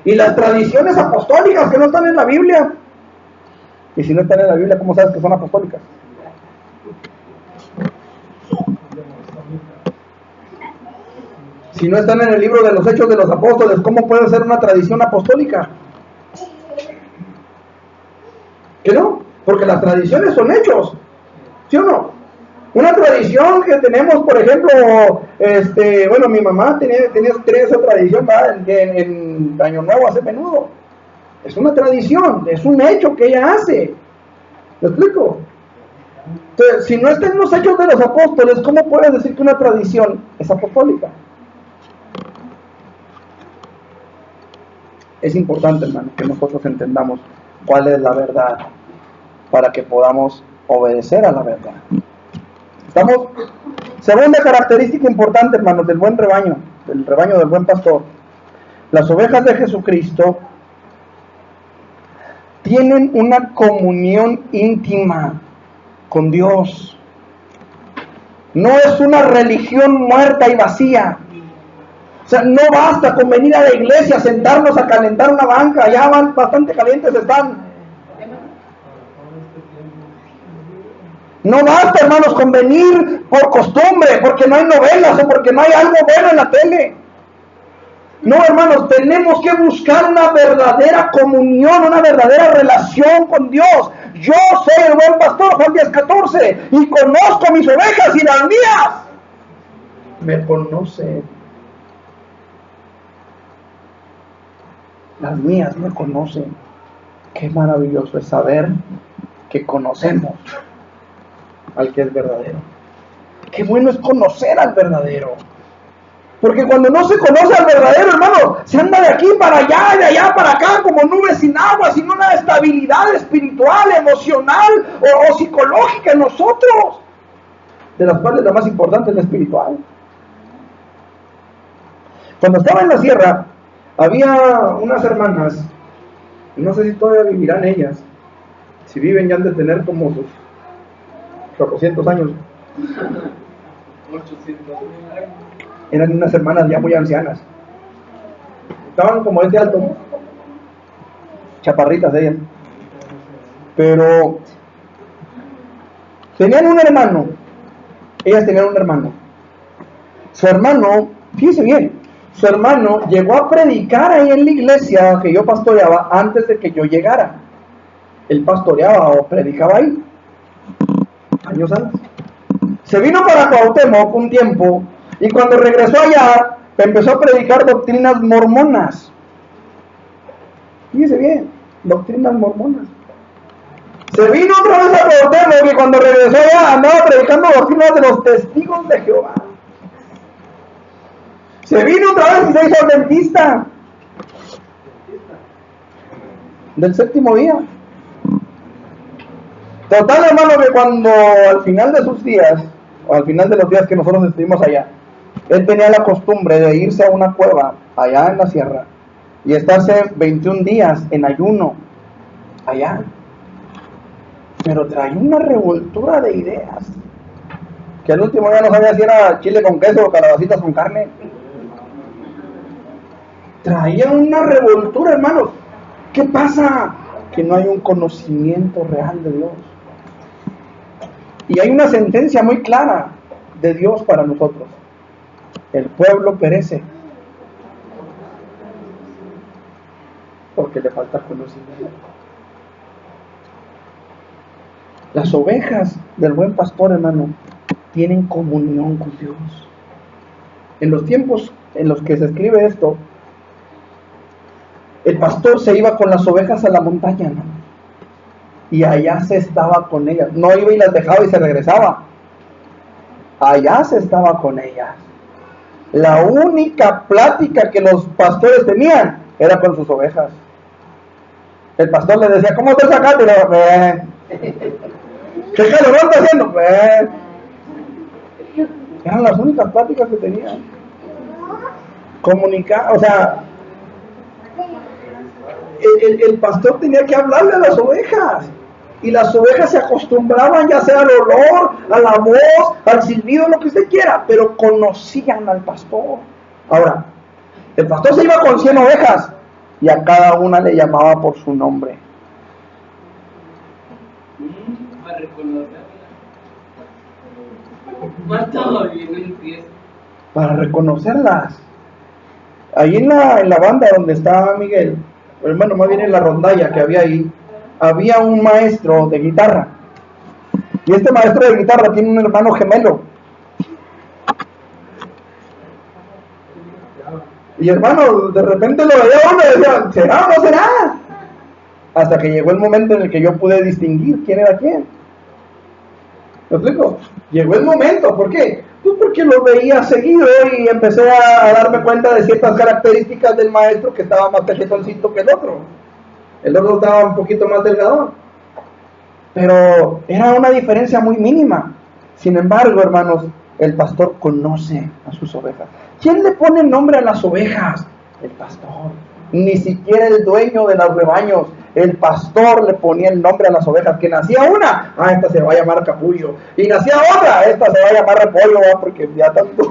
y las tradiciones apostólicas que no están en la Biblia. Y si no están en la Biblia, ¿cómo sabes que son apostólicas? Si no están en el libro de los Hechos de los Apóstoles, ¿cómo puede ser una tradición apostólica? ¿Que no? Porque las tradiciones son hechos, ¿sí o no? Una tradición que tenemos, por ejemplo, bueno, mi mamá tenía esa tradición, ¿verdad? En Año Nuevo hace menudo. Es una tradición, es un hecho que ella hace. ¿Me explico? Entonces, si no está en los Hechos de los Apóstoles, ¿cómo puedes decir que una tradición es apostólica? Es importante, hermano, que nosotros entendamos cuál es la verdad para que podamos obedecer a la verdad. ¿Estamos? Segunda característica importante, hermanos, del buen rebaño, del rebaño del buen pastor. Las ovejas de Jesucristo tienen una comunión íntima con Dios. No es una religión muerta y vacía. O sea, no basta con venir a la iglesia, sentarnos a calentar una banca, ya van bastante calientes están. No basta, hermanos, con venir por costumbre, porque no hay novelas o porque no hay algo bueno en la tele. No, hermanos, tenemos que buscar una verdadera comunión, una verdadera relación con Dios. Yo soy el buen pastor, Juan 10:14, y conozco mis ovejas y las mías me conocen. Las mías me conocen. Qué maravilloso es saber que conocemos al que es verdadero. Qué bueno es conocer al verdadero. Porque cuando no se conoce al verdadero, hermano, se anda de aquí para allá, de allá para acá, como nubes sin agua, sin una estabilidad espiritual, emocional o psicológica en nosotros. De las cuales la más importante es la espiritual. Cuando estaba en la sierra, había unas hermanas, y no sé si todavía vivirán ellas. Si viven ya han de tener como sus 400 años. 800 años. Eran unas hermanas ya muy ancianas. Estaban como este alto, chaparritas ellas. Pero tenían un hermano. Ellas tenían un hermano. Su hermano, fíjense bien, su hermano llegó a predicar ahí en la iglesia que yo pastoreaba antes de que yo llegara. Él pastoreaba o predicaba ahí, años antes. Se vino para Cuauhtémoc un tiempo y cuando regresó allá empezó a predicar doctrinas mormonas. Fíjese bien, doctrinas mormonas. Se vino otra vez a Cuauhtémoc y cuando regresó allá andaba predicando doctrinas de los testigos de Jehová. Se vino otra vez y se hizo adventista del séptimo día. Total, hermano, que cuando al final de sus días, o al final de los días que nosotros estuvimos allá, él tenía la costumbre de irse a una cueva allá en la sierra y estarse 21 días en ayuno allá. Pero traía una revoltura de ideas que al último día no sabía si era chile con queso o calabacitas con carne. Traía una revoltura, hermanos. ¿Qué pasa? Que no hay un conocimiento real de Dios. Y hay una sentencia muy clara de Dios para nosotros. El pueblo perece porque le falta conocimiento. Las ovejas del buen pastor, hermano, tienen comunión con Dios. En los tiempos en los que se escribe esto, el pastor se iba con las ovejas a la montaña, ¿no? Y allá se estaba con ellas. No iba y las dejaba y se regresaba. Allá se estaba con ellas. La única plática que los pastores tenían era con sus ovejas. El pastor les decía, ¿cómo estás acá? ¿Qué calor está haciendo? Eran las únicas pláticas que tenían. Comunicar, o sea, el pastor tenía que hablarle a las ovejas. Y las ovejas se acostumbraban ya sea al olor, a la voz, al silbido, lo que usted quiera, pero conocían al pastor. Ahora, el pastor se iba con 100 ovejas y a cada una le llamaba por su nombre. Para reconocerla. ¿Cuánto bien empieza? Para reconocerlas. Ahí en la banda donde estaba Miguel, hermano, más bien en la rondalla que había ahí, había un maestro de guitarra. Y este maestro de guitarra tiene un hermano gemelo. Y hermano, de repente lo veía uno y decía, ¿será o no será? Hasta que llegó el momento en el que yo pude distinguir quién era quién. ¿Me explico? Llegó el momento, ¿por qué? Pues porque lo veía seguido y empecé a darme cuenta de ciertas características del maestro, que estaba más cachetoncito que el otro. El otro estaba un poquito más delgado. Pero era una diferencia muy mínima. Sin embargo, hermanos, el pastor conoce a sus ovejas. ¿Quién le pone nombre a las ovejas? El pastor. Ni siquiera el dueño de los rebaños. El pastor le ponía el nombre a las ovejas. Que nacía una, esta se va a llamar capullo. Y nacía otra, esta se va a llamar repollo, porque ya tanto.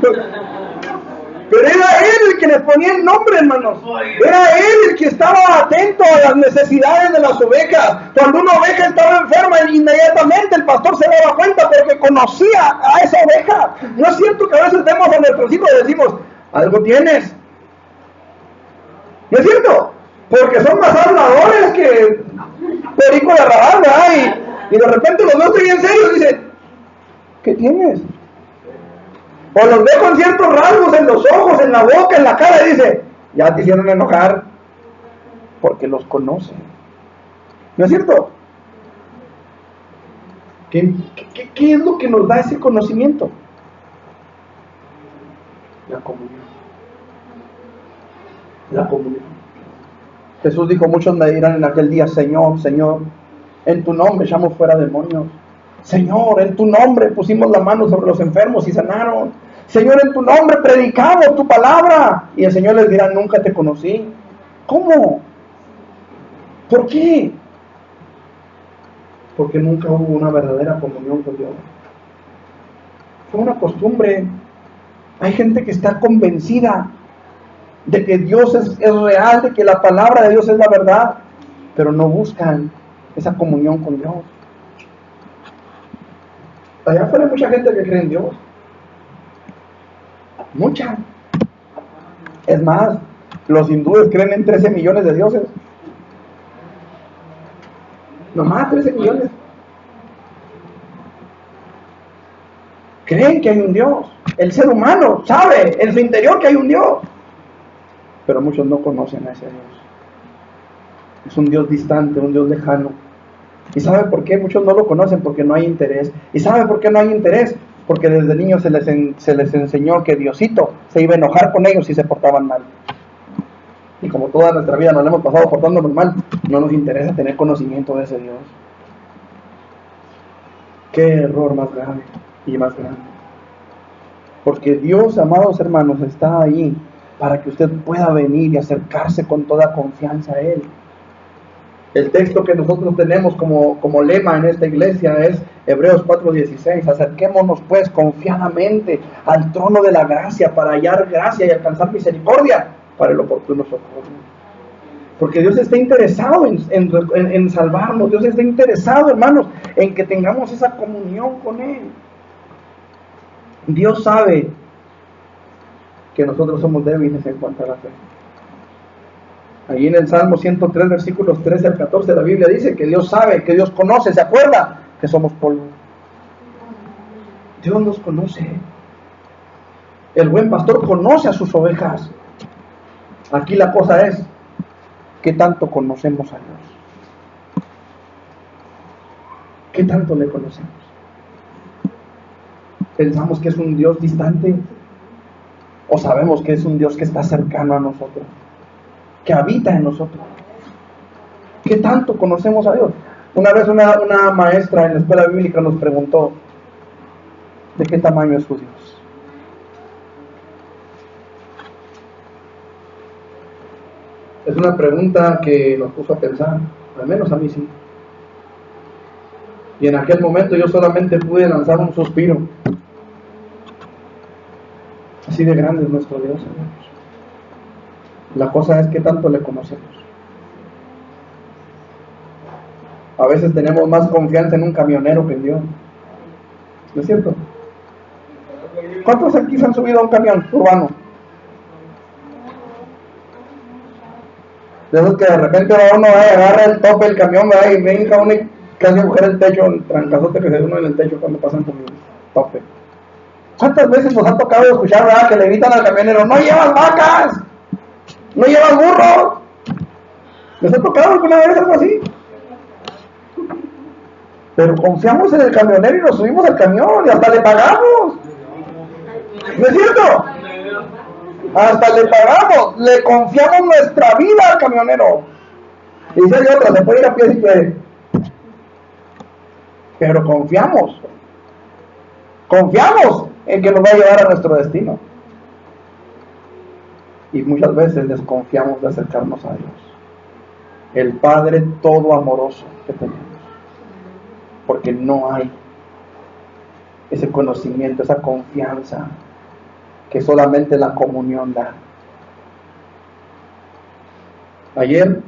Pero era él el que les ponía el nombre, hermanos. Era él el que estaba atento a las necesidades de las ovejas. Cuando una oveja estaba enferma, inmediatamente el pastor se daba cuenta porque conocía a esa oveja. ¿No es cierto que a veces vemos a nuestros hijos y decimos, algo tienes? ¿No es cierto? Porque son más habladores que perico de rabal, ¿verdad? Y de repente los dos bien serios y dicen, ¿qué tienes? O los ve con ciertos rasgos en los ojos, en la boca, en la cara, y dice, ya te hicieron enojar, porque los conocen. ¿No es cierto? ¿Qué es lo que nos da ese conocimiento? La comunión. La comunión. Jesús dijo, muchos me dirán en aquel día, Señor, Señor, en tu nombre echamos fuera demonios. Señor, en tu nombre pusimos la mano sobre los enfermos y sanaron. Señor, en tu nombre predicamos tu palabra. Y el Señor les dirá, nunca te conocí. ¿Cómo? ¿Por qué? Porque nunca hubo una verdadera comunión con Dios. Fue una costumbre. Hay gente que está convencida de que Dios es real, de que la palabra de Dios es la verdad, pero no buscan esa comunión con Dios. Allá afuera hay mucha gente que cree en Dios. Mucha. Es más, los hindúes creen en 13 millones de dioses. Nomás 13 millones. Creen que hay un Dios. El ser humano sabe en su interior que hay un Dios. Pero muchos no conocen a ese Dios. Es un Dios distante, un Dios lejano. ¿Y sabe por qué? Muchos no lo conocen, porque no hay interés. ¿Y sabe por qué no hay interés? Porque desde niños se les enseñó que Diosito se iba a enojar con ellos si se portaban mal. Y como toda nuestra vida nos la hemos pasado portándonos mal, no nos interesa tener conocimiento de ese Dios. Qué error más grave y más grande. Porque Dios, amados hermanos, está ahí para que usted pueda venir y acercarse con toda confianza a Él. El texto que nosotros tenemos como lema en esta iglesia es Hebreos 4:16. Acerquémonos pues confiadamente al trono de la gracia para hallar gracia y alcanzar misericordia para el oportuno socorro. Porque Dios está interesado en salvarnos. Dios está interesado, hermanos, en que tengamos esa comunión con Él. Dios sabe que nosotros somos débiles en cuanto a la fe. Ahí en el Salmo 103, versículos 13 al 14, la Biblia dice que Dios sabe, que Dios conoce, se acuerda que somos polvo. Dios nos conoce. El buen pastor conoce a sus ovejas. Aquí la cosa es, ¿qué tanto conocemos a Dios? ¿Qué tanto le conocemos? ¿Pensamos que es un Dios distante? ¿O sabemos que es un Dios que está cercano a nosotros? Que habita en nosotros. ¿Qué tanto conocemos a Dios? Una vez una maestra en la escuela bíblica nos preguntó, ¿de qué tamaño es su Dios? Es una pregunta que nos puso a pensar, al menos a mí sí. Y en aquel momento yo solamente pude lanzar un suspiro. Así de grande es nuestro Dios, hermanos. La cosa es que tanto le conocemos. A veces tenemos más confianza en un camionero que en Dios. ¿No es cierto? ¿Cuántos aquí se han subido a un camión urbano? De esos que de repente va uno, agarra el tope del camión, y venga uno y casi coger el techo, el trancazote que se da uno en el techo cuando pasan por el tope. ¿Cuántas veces nos ha tocado escuchar, verdad, que le gritan al camionero, no llevas vacas, no llevas burros? ¿Les ha tocado alguna vez algo así? Pero confiamos en el camionero y nos subimos al camión y hasta le pagamos. ¿No es cierto? Hasta le pagamos, le confiamos nuestra vida al camionero. Y dice hay otra, se puede ir a pie si quiere. Pero confiamos en que nos va a llevar a nuestro destino. Y muchas veces desconfiamos de acercarnos a Dios, el Padre todo amoroso que tenemos, porque no hay ese conocimiento, esa confianza que solamente la comunión da. Ayer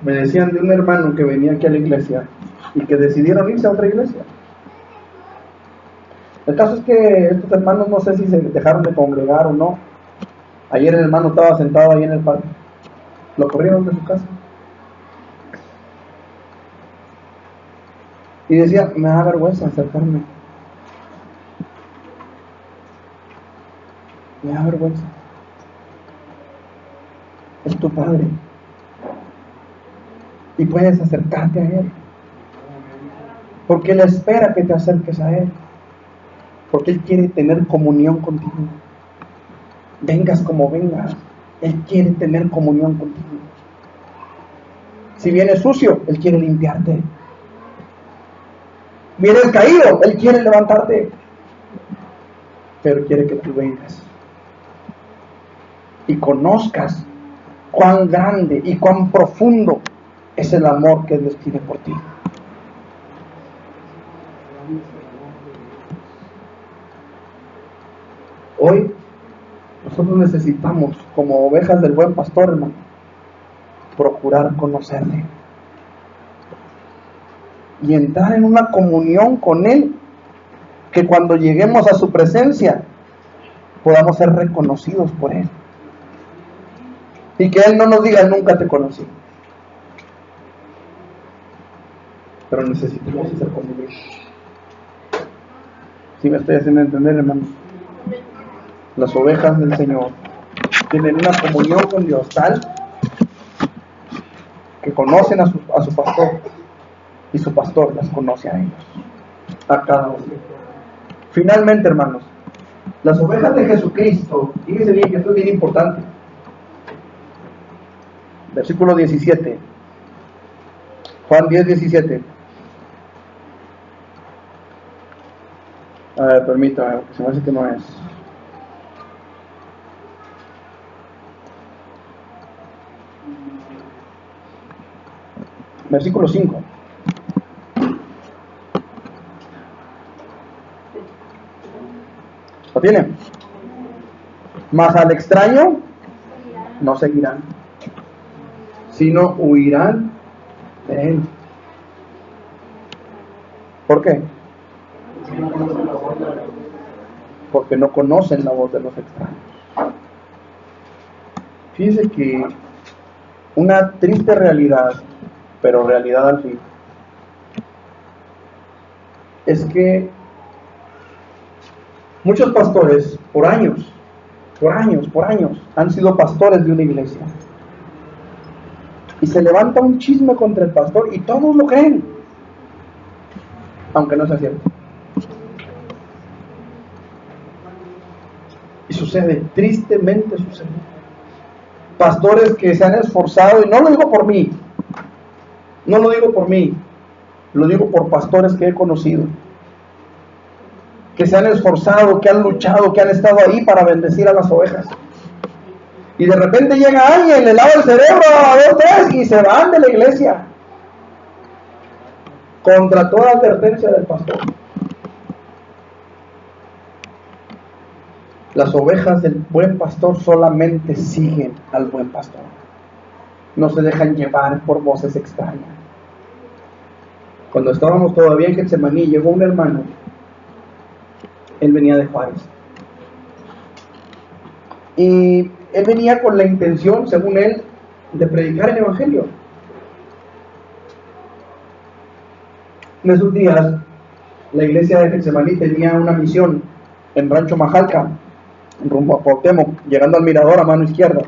me decían de un hermano que venía aquí a la iglesia y que decidieron irse a otra iglesia. El caso es que estos hermanos no sé si se dejaron de congregar o no. Ayer el hermano estaba sentado ahí en el parque. Lo corrieron de su casa. Y decía, me da vergüenza acercarme. Me da vergüenza. Es tu Padre. Y puedes acercarte a Él. Porque Él espera que te acerques a Él. Porque Él quiere tener comunión contigo. Vengas como vengas, Él quiere tener comunión contigo. Si vienes sucio, Él quiere limpiarte. Vienes caído, Él quiere levantarte. Pero quiere que tú vengas y conozcas cuán grande y cuán profundo es el amor que Dios tiene por ti. Hoy nosotros necesitamos, como ovejas del buen pastor, hermano, procurar conocerle y entrar en una comunión con Él, que cuando lleguemos a su presencia podamos ser reconocidos por Él y que Él no nos diga nunca te conocí. Pero necesitamos esa comunión. ¿Sí me estoy haciendo entender, hermano? Las ovejas del Señor tienen una comunión con Dios tal que conocen a su pastor, y su pastor las conoce a ellos, a cada uno. Finalmente, hermanos, las ovejas de Jesucristo, fíjense bien que esto es bien importante. Versículo 17, Juan 10:17. A ver, permítame, porque se me hace que no es. Versículo 5. ¿Lo tienen? Mas al extraño no seguirán, sino huirán de él. ¿Por qué? Porque no conocen la voz de los extraños. Fíjense que Una triste realidad, pero realidad al fin, es que muchos pastores por años han sido pastores de una iglesia. Y se levanta un chisme contra el pastor y todos lo creen, aunque no sea cierto. Y sucede, tristemente sucede. Pastores que se han esforzado, y no lo digo por mí, lo digo por pastores que he conocido, que se han esforzado, que han luchado, que han estado ahí para bendecir a las ovejas. Y de repente llega alguien, le lava el cerebro a 2, 3 y se van de la iglesia. Contra toda advertencia del pastor. Las ovejas del buen pastor solamente siguen al buen pastor. No se dejan llevar por voces extrañas. Cuando estábamos todavía en Getsemaní, llegó un hermano. Él venía de Juárez. Y él venía con la intención, según él, de predicar el evangelio. En esos días, la iglesia de Getsemaní tenía una misión en Rancho Majalca, rumbo a Cuauhtémoc, llegando al mirador a mano izquierda,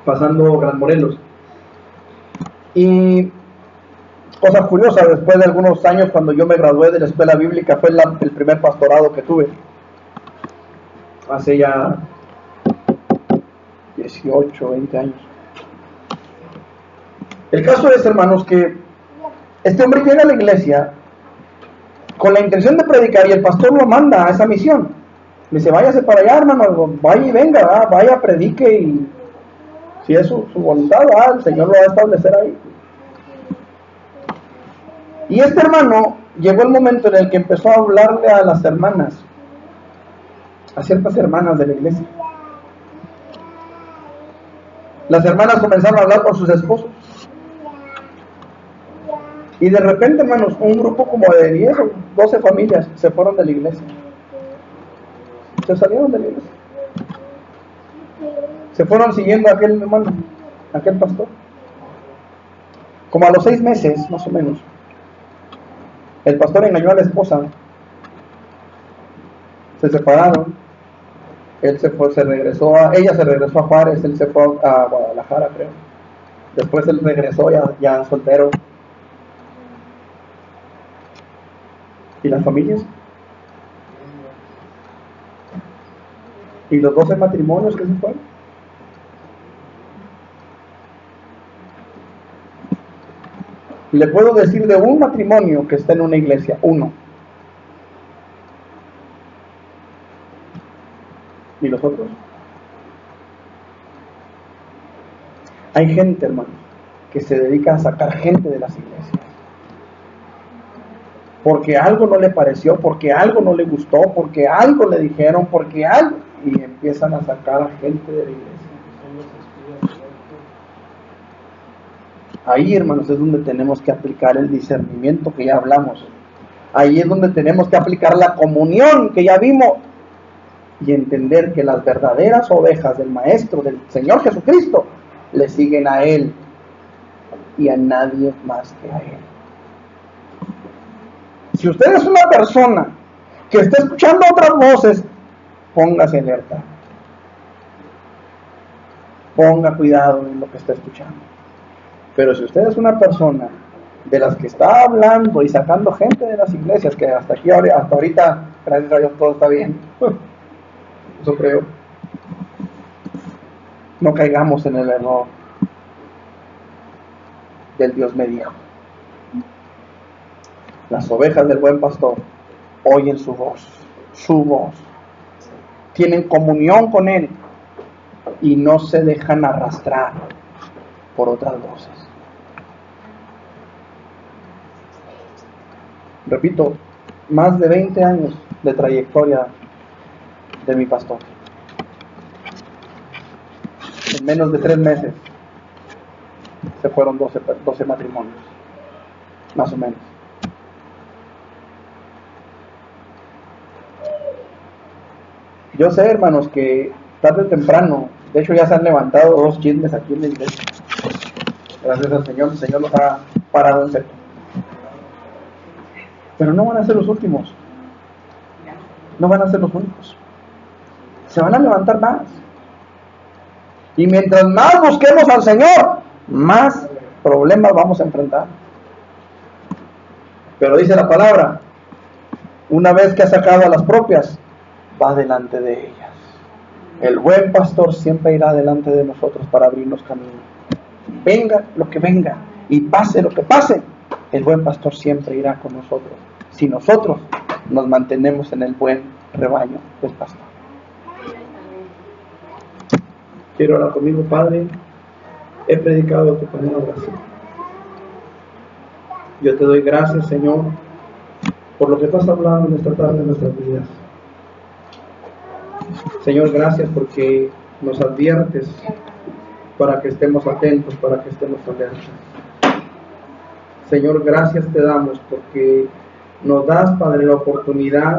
pasando Gran Morelos. Y cosa curiosa, después de algunos años, cuando yo me gradué de la escuela bíblica, fue el primer pastorado que tuve, hace ya 18, 20 años. El caso es, hermanos, que este hombre llega a la iglesia con la intención de predicar y el pastor lo manda a esa misión. Le dice, váyase para allá, hermano, vaya y venga, vaya, predique, y si es su voluntad, el Señor lo va a establecer ahí. Y este hermano llegó el momento en el que empezó a hablarle a las hermanas, a ciertas hermanas de la iglesia. Las hermanas comenzaron a hablar con sus esposos. Y de repente, hermanos, un grupo como de 10 o 12 familias se fueron de la iglesia. Se salieron de la iglesia. Se fueron siguiendo a aquel hermano, a aquel pastor. Como a los 6 meses, más o menos, el pastor engañó a la esposa. Se separaron. Ella se regresó a Juárez, él se fue a Guadalajara, creo. Después él regresó ya soltero. ¿Y las familias? ¿Y los 12 matrimonios que se fueron? Le puedo decir de un matrimonio que está en una iglesia, uno. ¿Y los otros? Hay gente, hermanos, que se dedica a sacar gente de las iglesias. Porque algo no le pareció, porque algo no le gustó, porque algo le dijeron, porque algo... Y empiezan a sacar a gente de la iglesia. Ahí, hermanos, es donde tenemos que aplicar el discernimiento que ya hablamos. Ahí es donde tenemos que aplicar la comunión que ya vimos. Y entender que las verdaderas ovejas del Maestro, del Señor Jesucristo, le siguen a Él y a nadie más que a Él. Si usted es una persona que está escuchando otras voces, póngase alerta. Ponga cuidado en lo que está escuchando. Pero si usted es una persona de las que está hablando y sacando gente de las iglesias, que hasta ahorita, gracias a Dios, todo está bien. Eso creo. No caigamos en el error del Dios me dijo. Las ovejas del buen pastor oyen su voz, tienen comunión con Él y no se dejan arrastrar por otras voces. Repito, más de 20 años de trayectoria de mi pastor. En menos de 3 meses se fueron 12 matrimonios, más o menos. Yo sé, hermanos, que tarde o temprano De hecho, ya se han levantado 2 chismes aquí en la iglesia. Gracias al Señor, el Señor los ha parado en seco. Pero no van a ser los últimos. No van a ser los únicos. Se van a levantar más. Y mientras más busquemos al Señor, más problemas vamos a enfrentar. Pero dice la palabra, una vez que ha sacado a las propias, va delante de ellas. El buen pastor siempre irá delante de nosotros para abrirnos camino. Venga lo que venga y pase lo que pase, el buen pastor siempre irá con nosotros, si nosotros nos mantenemos en el buen rebaño del pastor. Quiero orar conmigo. Padre, he predicado tu palabra, Señor. Yo te doy gracias, Señor, por lo que tú has hablado en esta tarde en nuestras vidas. Señor, gracias porque nos adviertes para que estemos atentos, para que estemos alertas. Señor, gracias te damos porque nos das, Padre, la oportunidad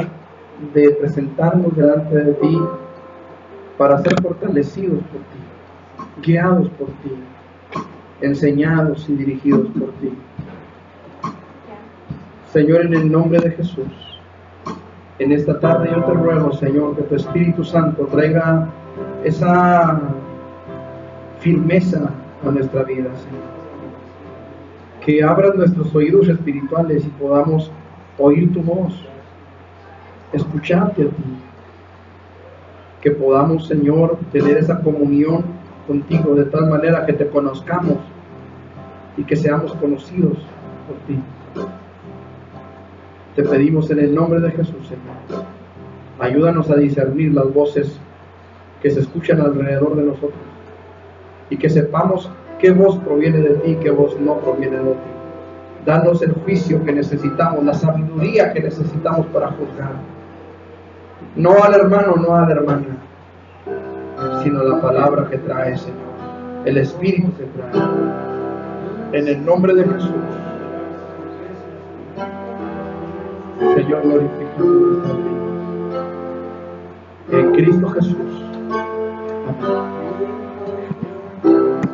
de presentarnos delante de ti para ser fortalecidos por ti, guiados por ti, enseñados y dirigidos por ti. Señor, en el nombre de Jesús, en esta tarde yo te ruego, Señor, que tu Espíritu Santo traiga esa firmeza a nuestra vida, Señor. Que abras nuestros oídos espirituales y podamos oír tu voz, escucharte a ti. Que podamos, Señor, tener esa comunión contigo de tal manera que te conozcamos y que seamos conocidos por ti. Te pedimos en el nombre de Jesús, Señor. Ayúdanos a discernir las voces que se escuchan alrededor de nosotros y que sepamos qué voz proviene de ti y qué voz no proviene de ti. Danos el juicio que necesitamos, la sabiduría que necesitamos para juzgar. No al hermano, no a la hermana, sino la palabra que trae, Señor. El Espíritu que trae. En el nombre de Jesús. Señor, glorificamos nuestra vida. En Cristo Jesús. Amén.